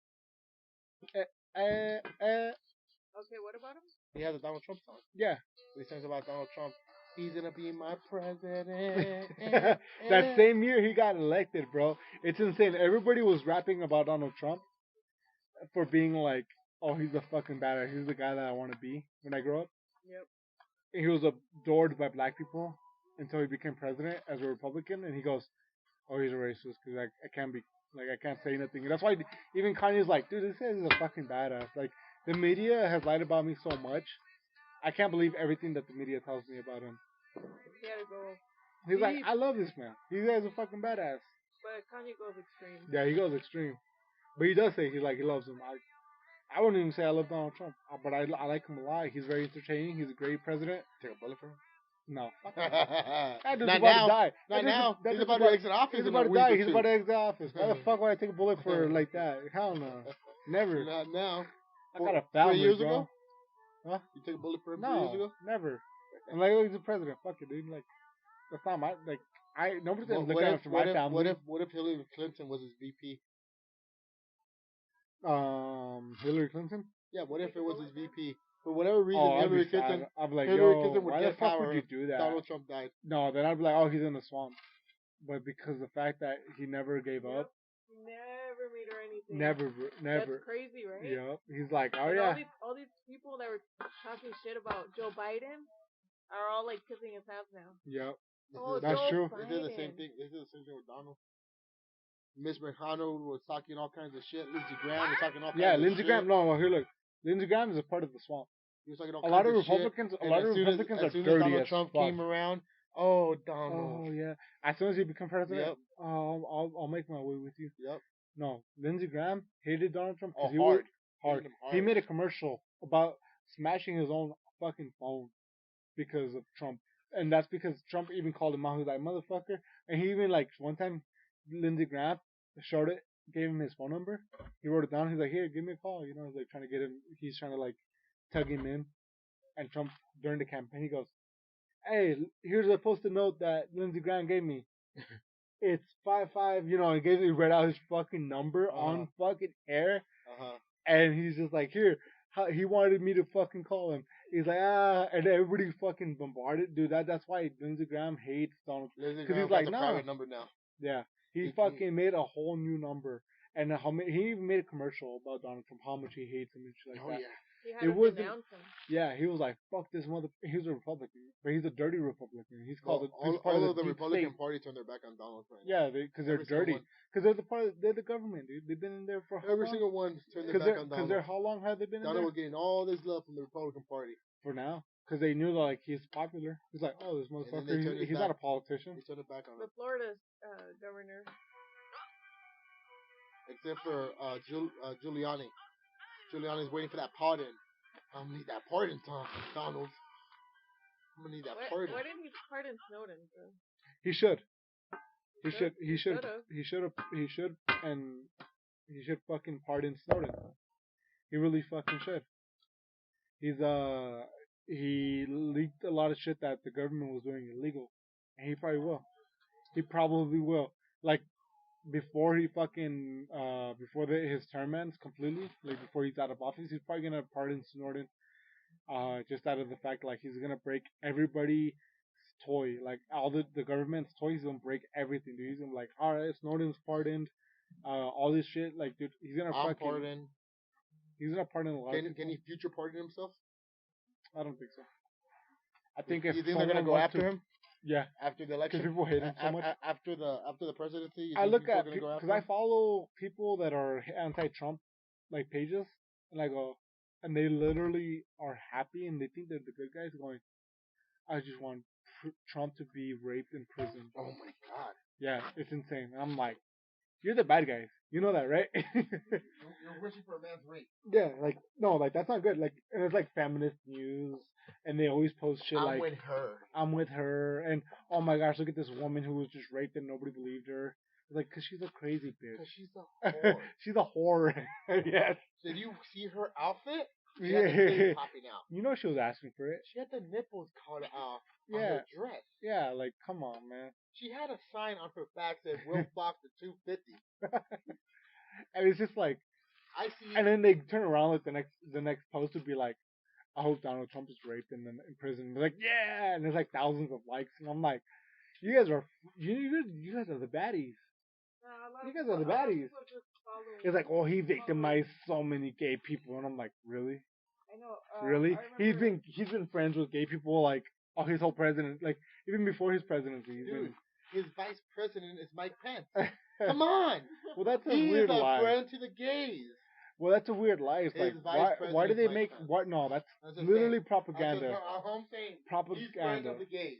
Okay, what about him? He has a Donald Trump song. Yeah. He sings about Donald Trump. He's gonna be my president. That same year he got elected, bro. It's insane. Everybody was rapping about Donald Trump for being like, oh, he's a fucking badass. He's the guy that I want to be when I grow up. Yep. And he was adored by black people until he became president as a Republican. And he goes, oh, he's a racist because I can't be, like, I can't say nothing. And that's why even Kanye's like, dude, this guy is a fucking badass. Like, the media has lied about me so much. I can't believe everything that the media tells me about him. He had to go. He's like, Deep. I love this man. He is a fucking badass. But Kanye goes extreme. Yeah, he goes extreme. But he does say he loves him. I wouldn't even say I love Donald Trump, but I like him a lot. He's very entertaining. He's a great president. Take a bullet for him? No. That dude's Not about now. to die. Not That dude's- now. that He's dude's about to exit office He's in about a to week die. or He's two. about to exit office. Why the fuck would I take a bullet for like that? Hell no. Never. Not now. I got a 3 family, years bro. ago? Huh? You take a bullet for him 3 years No, ago? never. I'm like, oh, he's the president. Fuck it, dude. Like, that's not my, like, nobody's gonna look after my family. What if Hillary Clinton was his VP? Hillary Clinton? Yeah, what if it was his VP? For whatever reason, Oh, I'd Hillary be sad. Clinton, I'm like, Hillary yo, Clinton would why the get fuck power would you if do that? Donald Trump died. No, then I'd be like, oh, he's in the swamp. But because the fact that he never gave up, Never made her anything. never. That's crazy, right? Yep. He's like, oh And yeah. all these people that were talking shit about Joe Biden are all like kissing his ass now. Yep. Oh, That's Joe true. They did the same Biden. thing. They did the same thing with Donald. Miss McConnell was talking all kinds of shit. Lindsey Graham was talking all kinds Yeah, of Lindsey shit. Graham. No, here look. Lindsey Graham is a part of the swamp. He was talking all A lot of kinds shit. Republicans. A And lot as of soon as- Republicans as are soon as dirty Donald as Trump fuck. came around, oh Donald. Oh yeah. As soon as he become president, Yep. I'll make my way with you. Yep. No, Lindsey Graham hated Donald Trump Oh, because he was hard. hard. Hated him He hard. made a commercial about smashing his own fucking phone because of Trump, and that's because Trump even called him out. He was like, "Motherfucker," and he even like one time, Lindsey Graham showed it, gave him his phone number. He wrote it down. He's like, "Here, give me a call." You know, he's like trying to get him. He's trying to like tug him in, and Trump during the campaign, he goes, "Hey, here's a post-it note that Lindsey Graham gave me. It's 55." You know, he read out his fucking number on fucking air, and he's just like, "Here." He wanted me to fucking call him. He's like, and everybody fucking bombarded, dude. That's why Lindsey Graham hates Donald. Lindsey 'Cause Graham he's like, got the "No." private number now. Yeah, he He- fucking made a whole new number, and he even made a commercial about Donald Trump, how much he hates him and shit like Oh that. yeah. He had It to wasn't- denounce him. Yeah, he was like, "Fuck this mother." He's a Republican, but he's a dirty Republican. He's called Well, he's part all of of the deep Republican state. Party turned their back on Donald Trump. Yeah, because they're Every single dirty. one. Because they're the government, dude. They've been in there for how Every long? single one turned their Because back on they're Donald. how long have they been in Donald there? was getting all this love from the Republican Party. For now, because they knew like he's popular. He's like, "Oh, this then they motherfucker. turned his He's not a back. politician." They turned it back on The him. Florida governor. Except for Giuliani. Giuliani's waiting for that pardon. I'm gonna need that pardon, Donald. I'm gonna need that pardon. Why didn't he pardon Snowden? Bro? He should. He Should- should. He should. should've. He should have. He should. And he should fucking pardon Snowden. He really fucking should. He leaked a lot of shit that the government was doing illegal, and he probably will. He probably will. Like before he fucking before his term ends completely, like before he's out of office, he's probably gonna pardon Snowden. Just out of the fact like he's gonna break everybody's toy, like all the government's toys. He's gonna break everything, dude. He's gonna be like, all right, Snowden's pardoned. All this shit, like, dude, he's gonna I'm fucking. pardon. He's gonna pardon a lot of Can people. he future pardon himself? I don't think so. I think if you think they're gonna someone go wants after to- him Yeah, after the because election? people hate him so much. After the presidency, you I think look people are at gonna go after because I him? follow people that are anti-Trump like pages, and I go, and they literally are happy and they think they're the good guys. Going, I just want Trump to be raped in prison. Oh my god! Yeah, it's insane. And I'm like, you're the bad guys. You know that, right? You're wishing for a man's rape. Yeah, like no, like that's not good. Like, and it's like feminist news, and they always post shit I'm like with her. I'm with her, and oh my gosh, look at this woman who was just raped and nobody believed her. It's like, cause she's a crazy bitch. Cause she's a whore. She's a whore. Yes. Did you see her outfit? She Yeah. had the titties popping out. You know she was asking for it. She had the nipples cut off on Yeah. her dress. Yeah, like come on, man. She had a sign on her back that Will Fox the 250. And it's just like, I see. and then they turn around like the next post would be like, I hope Donald Trump is raped and then in prison. They're like, yeah, and there's like thousands of likes, and I'm like, you guys are the baddies. A lot You of guys people- are the a lot of baddies. people just follow- It's like, oh, he victimized so many gay people, and I'm like, really? I know. Really? I remember- He's been friends with gay people like his whole president, like even before his presidency. He's Dude, been, his vice president is Mike Pence. Come on. well, that's a He weird is a lie. friend to the gays. Well, that's a weird lie. It's His like, vice why do president they is Mike make Pence. what? No, that's I'm just literally saying. propaganda. I'm saying. He's friend Propaganda. of the gays.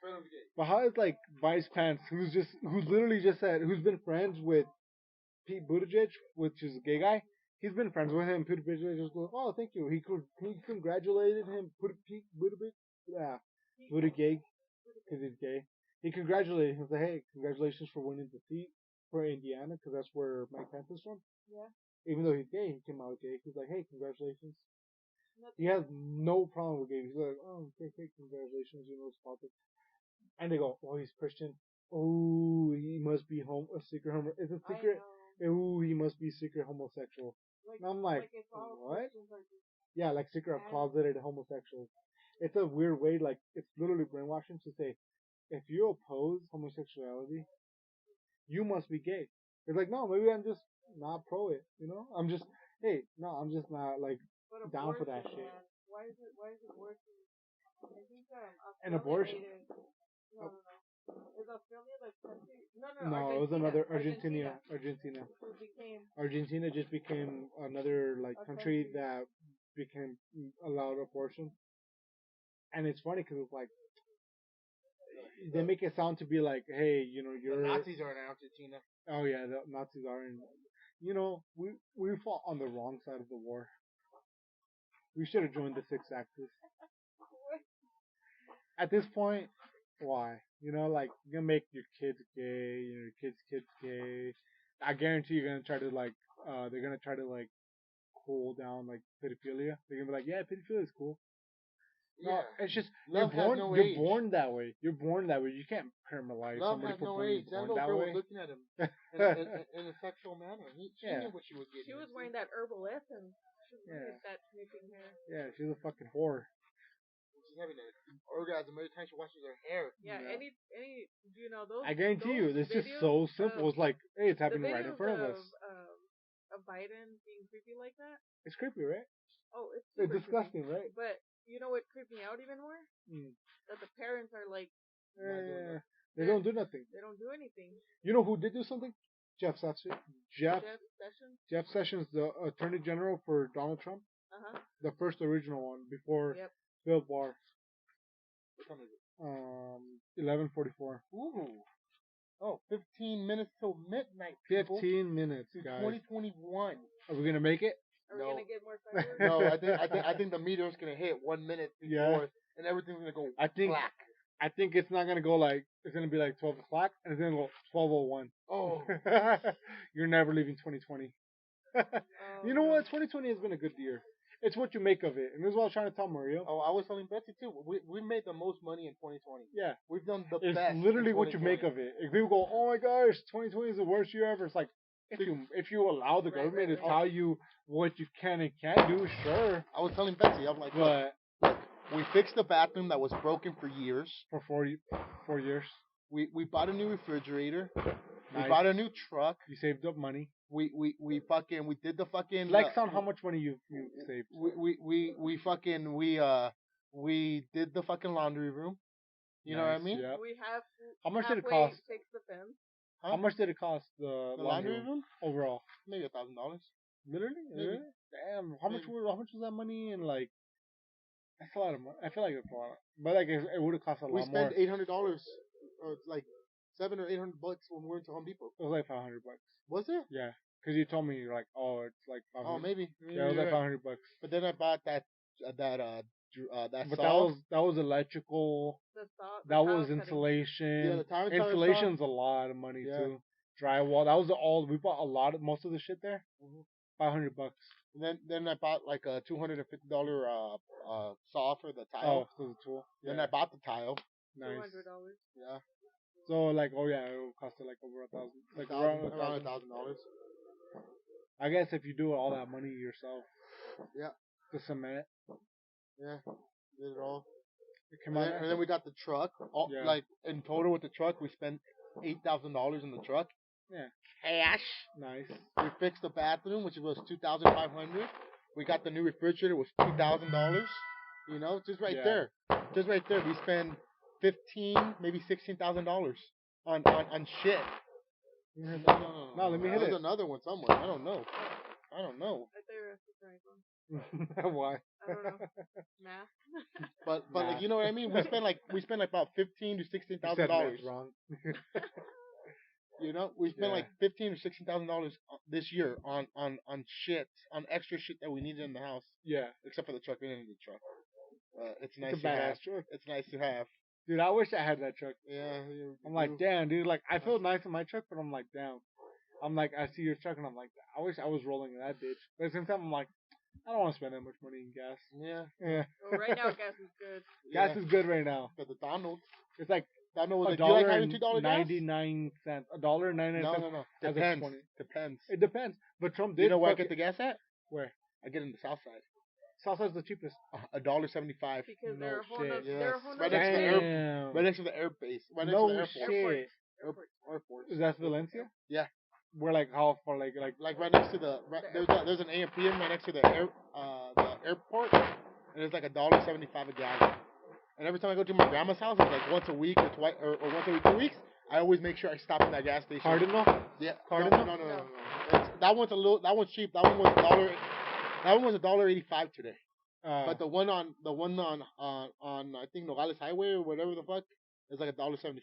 Friend of the gays. But how is like Vice Pence, who's literally just said, who's been friends with Pete Buttigieg, which is a gay guy. He's been friends with him. Pete Buttigieg just goes, oh, thank you. He congratulated him. Pete Buttigieg, yeah, Buttigieg, because he's gay. He congratulated him. He was like, hey, congratulations for winning the seat for Indiana, because that's where Mike Pence is from. Yeah. Even though he's gay, he came out gay. He's like, hey, congratulations. Nothing. He has no problem with gays. He's like, oh, okay, congratulations, you know, it's politics. And they go, oh, he's Christian. Oh, he must be a secret homo. Is it I secret? know. Oh, he must be secret homosexual. And I'm like, if all what? Christians are just- Yeah, like secret And- closeted homosexuals. It's a weird way, like, it's literally brainwashing to say, if you oppose homosexuality, you must be gay. It's like, no, maybe I'm just not pro it, you know? I'm just not, like, but down for that abortion, shit. man. Why is it worse? I think An Australia abortion? made it- No. Is Australia the country? No, no, it was another Argentina. Who became Argentina just became another like A country country. that became allowed abortion, and it's funny because it's like they make it sound to be like, hey, you know, The you're Nazis are in Argentina. oh yeah, the Nazis are in, you know, we fought on the wrong side of the war. We should have joined the Six Axis. At this point, why? You know, like you're gonna make your kids gay, your kids gay. I guarantee you're gonna try to like, they're gonna try to like cool down like pedophilia. They're gonna be like, yeah, pedophilia is cool. No, Yeah. it's just Love has no you're age. born that way. You're born that way. You can't permalize Love somebody has for no being age. That born little that girl way. was looking at him in a sexual manner. She Yeah. knew what she was getting. She was into. wearing that herbal essence. She was Yeah. wearing that sniffing hair. Yeah, she's a fucking whore. She's having an orgasm every time she washes her hair. Yeah, Yeah. any you know those. I guarantee you, those this is videos so simple. of- It's like, hey, it's the happening right in videos front of us. Of Biden being creepy like that. It's creepy, right? Oh, it's It's super disgusting, creepy. right? But you know what creeped me out even more? Mm. That the parents are like, Yeah, they don't do nothing. they don't do anything. You know who did do something? Jeff Sessions. Jeff Jeff Sessions. Sessions, the Attorney General for Donald Trump, Uh huh. the first original one before Yep. Bill Barr. What time is it? 11:44. Ooh. Oh, 15 minutes till midnight, people. 15 minutes, To guys. 2021. Are we gonna make it? Are we No. gonna get more fireworks? No, I think the meter's gonna hit 1 minute before, Yeah. and everything's gonna go I think black. I think it's not gonna go like it's gonna be like 12 o'clock and it's gonna go 12:01. Oh, You're never leaving 2020. You know what? 2020 has been a good year. It's what you make of it, and this is what I was trying to tell Mario. oh, I was telling Betsy too. We made the most money in 2020. Yeah, We've done the it's best. literally in what you make 2020. of it. If people go, "Oh my gosh, 2020 is the worst year ever," it's like if you allow the Right, government right, to right. tell you what you can and can't do, sure. I was telling Betsy, I'm like, look, But we fixed the bathroom that was broken for years. for 4 years, We bought a new refrigerator. We nice. bought a new truck. You saved up money. We did the fucking Flex on how much money you saved. we did the fucking laundry room. You know what I Nice, mean? Yeah. We have How much did it halfway cost? fixed the fence. Huh? How much did it cost the The laundry room? overall? Maybe $1,000. Literally? Maybe. Really? Damn. How much Maybe. was that money in like? That's a lot of money. I feel like it's a lot, but like it would have cost a We lot more. spent $800, or like $700 or $800 when we went to Home Depot. It was like $500. Was it? Yeah, because you told me you're like, oh, it's like 500. Oh, maybe. Yeah, it was like Right. $500. But then I bought that But saw. that was electrical. The saw. the That tile was cutting. insulation. Yeah, the tile cutting Insulation's a lot of money Yeah. too. Drywall. That was all. We bought most of the shit there. Mhm. $500. And then I bought like a $250 saw for the tile. Oh, for the tool. Then Yeah. I bought the tile. Nice. $200. Yeah, So like, oh yeah, it would cost it like over $1,000. Like around around $1,000. $1,000. I guess if you do all that money yourself. Yeah. The cement. Yeah, did it all. It came And out. then, and then we got the truck. Yeah. Like in total with the truck, we spent $8,000 in the truck. Yeah. Cash. Nice. We fixed the bathroom, which was $2,500. We got the new refrigerator, was $2,000. You know, just right Yeah. there, we spend maybe $16,000 on shit. No, let me hit There's it. another one somewhere. I don't know. Right there. That's right. Why? I don't know. Math. But Nah. like, you know what I mean? We spent like about $15,000 to You said $16,000. math wrong. You know, we spent Yeah. like $15,000 to $16,000 this year on shit, on extra shit that we needed in the house, Yeah. except for the truck. We didn't need the truck. It's nice It's a to have. badass truck. It's nice to have. Dude, I wish I had that truck. Yeah. I'm like, damn, dude. Like, I feel nice in my truck, but I'm like, damn. I'm like, I see your truck, and I'm like, I wish I was rolling in that bitch. But at the same time, I'm like, I don't want to spend that much money in gas. Yeah. Yeah. Well, right now gas is good. Gas is good right now. But the Donald It's like was a like, you like dollar having and $2 gas? 99 cents. $1.99. No. As of Depends. 20. Depends. It depends. But Trump did. You know where I fucking- get the gas at? Where? I get it in the South Side. Southside's the cheapest. $1.75. Because No they're a whole shit. nother, Yes. they're a whole Right nother next to the state. Damn. Right next to the air base. Right next No to the airport. shit. Airport. Is that Valencia? Yeah. We're like how far? Like Like right next to there's an AMPM right next to the airport, and it's like $1.75 a gallon. And every time I go to my grandma's house, it's like once a week or twice or once every 2 weeks. I always make sure I stop in that gas station. Cardinal. Yeah. Cardinal? No. That one's cheap. That one was $1.85 today. But the one on I think Nogales Highway or whatever the fuck is like $1.75.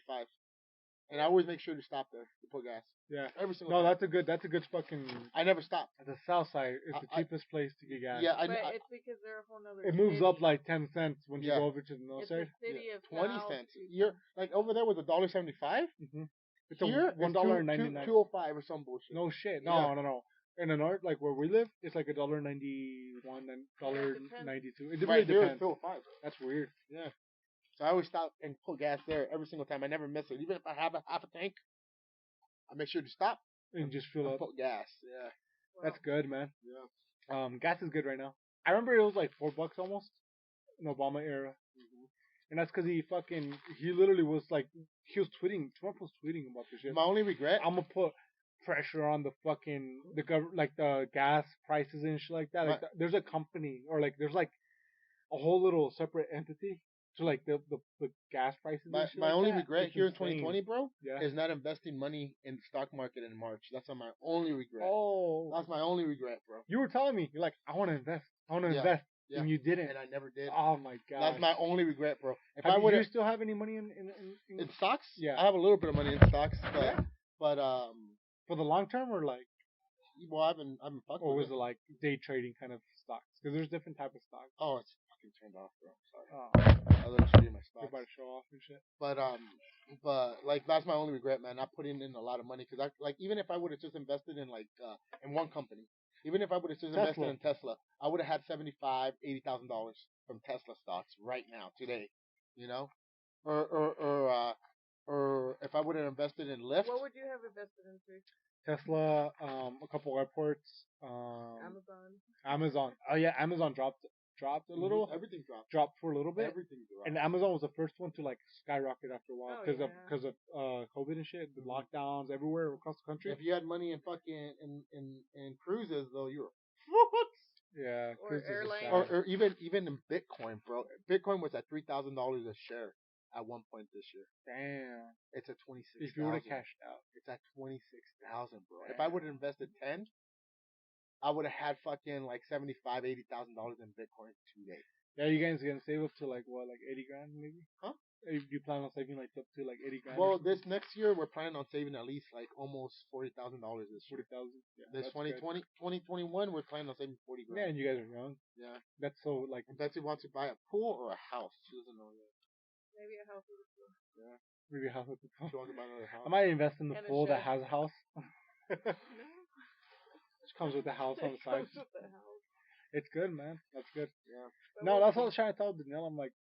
and I always make sure to stop there to put gas Yeah. every single No, time. that's a good fucking. I never stop. The south side is the I- cheapest place to get gas. Yeah, But it's because they're a whole nother It moves city. up like 10 cents when you Yeah. go over to the north It's a side. city of 20 South cents. Tucson. You're like over there was $1.75. Mm-hmm. It's Here a $1.99. 205 or some bullshit. No shit. Yeah. No. In the north, like where we live, it's like $1.91 and $1.92. It really Right here it's depends. 205. That's weird. Yeah. So I always stop and put gas there every single time. I never miss it. Even if I have a half a tank, I make sure to stop And just fill and up. put gas. Yeah. Wow. That's good, man. Yeah. Gas is good right now. I remember it was like $4 almost in Obama era. And that's because he literally was like, he was tweeting, Trump was tweeting about this shit. My only regret. I'm gonna put pressure on the gas prices and shit like that. Like, there's a company or like there's like a whole little separate entity to like the gas prices. My, and shit my like only that. regret It's here in insane. 2020, bro, Yeah. is not investing money in the stock market in March. That's my only regret. Oh, That's my only regret, bro. you were telling me you're like, I want to invest, Yeah. Yeah. and you didn't. And I never did. Oh my god. That's my only regret, bro. If Do I would you have still have any money in in stocks, Yeah. I have a little bit of money in stocks, but Yeah. but for the long term or like, well, I've been fucking or with was it like day trading kind of stocks? Because there's different type of stocks. Oh, it's fucking turned off, bro. Sorry. Oh, I let show you my you're stocks. about to show off and shit. But like that's my only regret, man. Not putting in a lot of money because I like even if I would have just invested in like in one company, even if I would have just invested in Tesla, I would have had $80,000 from Tesla stocks right now today, you know, or if I would have invested in Lyft. What would you have invested into? Tesla, a couple airports, Amazon. Oh yeah, Amazon dropped a little, Everything dropped. dropped for a little bit, Everything dropped. and Amazon was the first one to like skyrocket after a while Oh, because yeah. of COVID and shit, the lockdowns everywhere across the country. If you had money in fucking in cruises, though, you were Yeah, Or cruises are airlines. sad. or even in Bitcoin, bro. Bitcoin was at $3,000 a share at one point this year. Damn. It's at 26,000. If you would have cashed out. It's at 26,000, bro. If I would have invested 10, I would have had fucking like $80,000 in Bitcoin today. Yeah, you guys gonna save up to like what, like 80 grand maybe? Huh? Do you plan on saving like up to like 80 grand? Well, this next year we're planning on saving at least like almost $40,000 this year. 40,000. Yeah, This that's 2020, 2021, we're planning on saving 40 good. Yeah, grand. and you guys are young. Yeah. That's so like And Betsy wants to buy a pool or a house. She doesn't know yet. Maybe a house with a pool. maybe a house with the pool. She wants to buy another house. I might invest in the And a pool that shed. has a house. No. Which comes with the house on the It side. comes with the house. It's good, man. That's good. Yeah. But No, we'll that's what I see. was trying to tell Danielle. I'm like,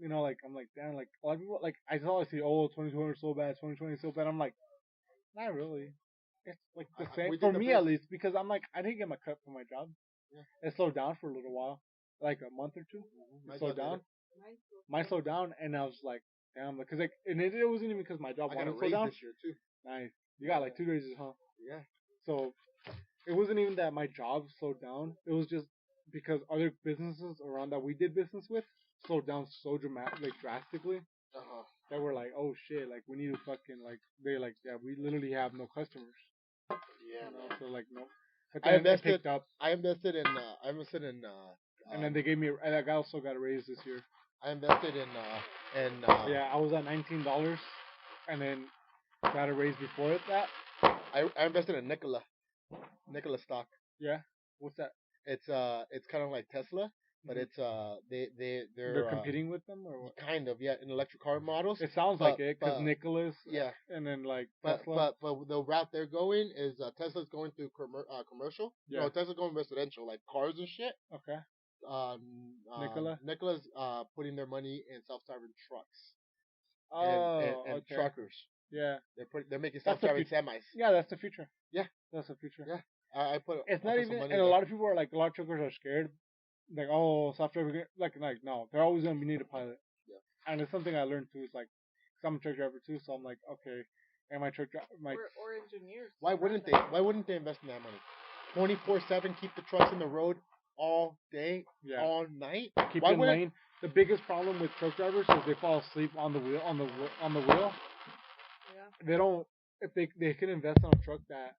I'm like, damn, like a lot of people, like I always see, oh, 2020 is so bad, 2020 is so bad. I'm like, not really. It's like the same we did for the me best. at least because I'm like, I didn't get my cut for my job. Yeah. It slowed down for a little while, like a month or two. My It slowed job did down. Mine's still Mine slowed down, and I was like, damn, because like, and it wasn't even because my job I got a wanted to slow raise down. this year too. Nice, you got like 2 raises, huh? Yeah. So it wasn't even that my job slowed down. It was just because other businesses around that we did business with slowed down so drastically that we're like, oh shit, like we need to fucking like they're like, yeah, we literally have no customers. Yeah, You know? man. So like no. But I then it invested- picked up, I invested in and then they gave me. I also got a raise this year. I invested in Yeah, I was at $19, and then got a raise before that. I invested in Nikola stock. Yeah, what's that? It's kind of like Tesla, but it's they're They're competing with them or what? kind of, yeah, in electric car models. It sounds but- like it because but- Nicholas. Yeah, And then like but Tesla. but the route they're going is Tesla's going through commercial. Yeah. No, Tesla's going residential, like cars and shit. Okay. Nikola? Nikola's putting their money in self-driving trucks Oh, and okay. truckers. Yeah. They're making That's the self-driving semis. Yeah, that's the future. Yeah. That's the future. Yeah. I put. It's I not put some even, money and a there. lot of people are like, a lot of truckers are scared. Like, oh, software, like no, they're always gonna need a pilot. Yeah. And it's something I learned too. Is like, cause I'm a truck driver too, so I'm like, okay, and my truck driver, my or engineers. Why wouldn't they? Why wouldn't they invest in that money? 24/7, keep the trucks in the road all day, yeah, all night. keep Why in wouldn't- lane. The biggest problem with truck drivers is they fall asleep on the wheel, on the wheel. Yeah. They don't. If they can invest on a truck that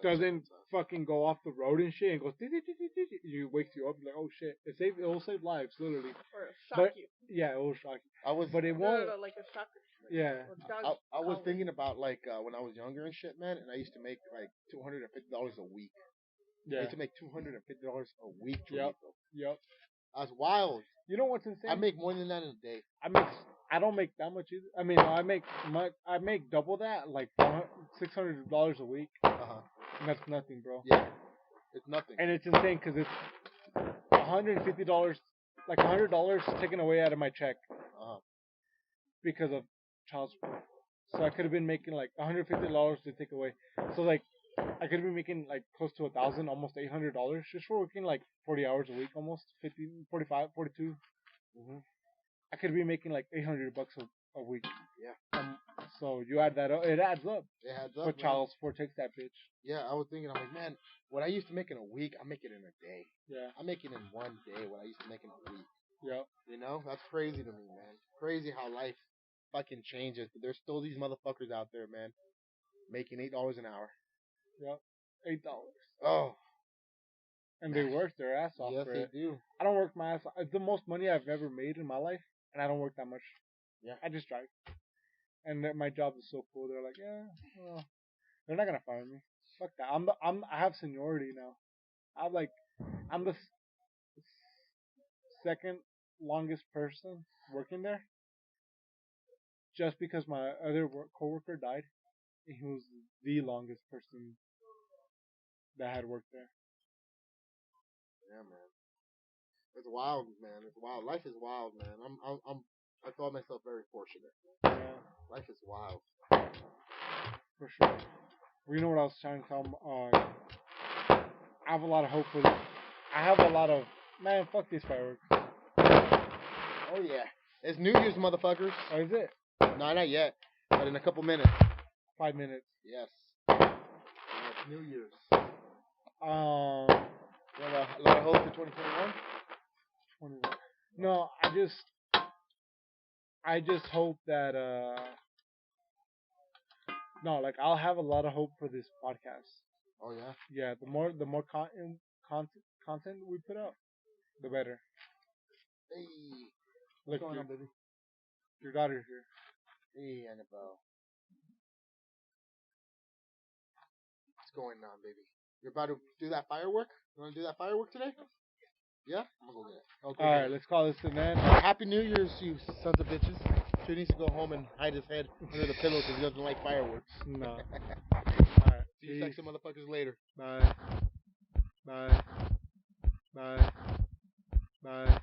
doesn't fucking go off the road and shit and goes, you wakes you up, you're like, oh shit, it'll save lives literally. Or shock But you. Yeah, it was shocking. I was But it won't. like a shocker. Yeah. Or dog I was collar. thinking about like when I was younger and shit, man, and I used to make like $250 a week. I Yeah. used to make $250 a week. Yep. Chorito. Yep. That's wild. You know what's insane? I make more than that in a day. I don't make that much either. I mean, I make I make double that, like $600 a week. And that's nothing, bro. Yeah, it's nothing. And it's insane because it's $150, like $100 taken away out of my check because of child support. So I could have been making like $150 to take away. So like I could have been making like close to $1,000, almost $800 just for working like 40 hours a week, almost 50, 45, 42. I could be making like $800 a week. Yeah. So you add that up, it adds up. It adds up. But man. child support takes that bitch. Yeah, I was thinking, I'm like, man, what I used to make in a week, I make it in a day. Yeah. I make it in one day what I used to make in a week. Yeah. You know, that's crazy to me, man. Crazy how life fucking changes. But there's still these motherfuckers out there, man, making $8 an hour. Yep. $8. Oh, And they work their ass off yes, for they it. do. I don't work my ass off. It's the most money I've ever made in my life, and I don't work that much. Yeah. I just drive. And my job is so cool. They're like, yeah, well, they're not gonna fire me. Fuck that. I have seniority now. I'm the second longest person working there. Just because my other coworker died, he was the longest person that had worked there. Yeah, man. It's wild, man. It's wild. Life is wild, man. I call myself very fortunate. Yeah, Life is wild. for sure. Well, you know what I was trying to tell him? I have a lot of hope for this. I have a lot of man. Fuck these fireworks. Oh yeah. It's New Year's, motherfuckers. Oh, is it? No, not yet. But in a couple minutes. 5 minutes. Yes. Yeah, it's New Year's. You have a lot of hope for 2021? 21. No, I just hope that no, like I'll have a lot of hope for this podcast. Oh yeah. Yeah, the more content we put out, the better. Hey. Look, What's going on, baby? your daughter's here. Hey, Annabelle. What's going on, baby? You're about to do that firework? You want to do that firework today? Yeah? I'm going to go get it. I'll go All get right, it. let's call this an end. Happy New Year's, you sons of bitches. He needs to go home and hide his head under the pillow because he doesn't like fireworks. No. All right. See you sexy motherfuckers later. Bye. Bye. Bye. Bye.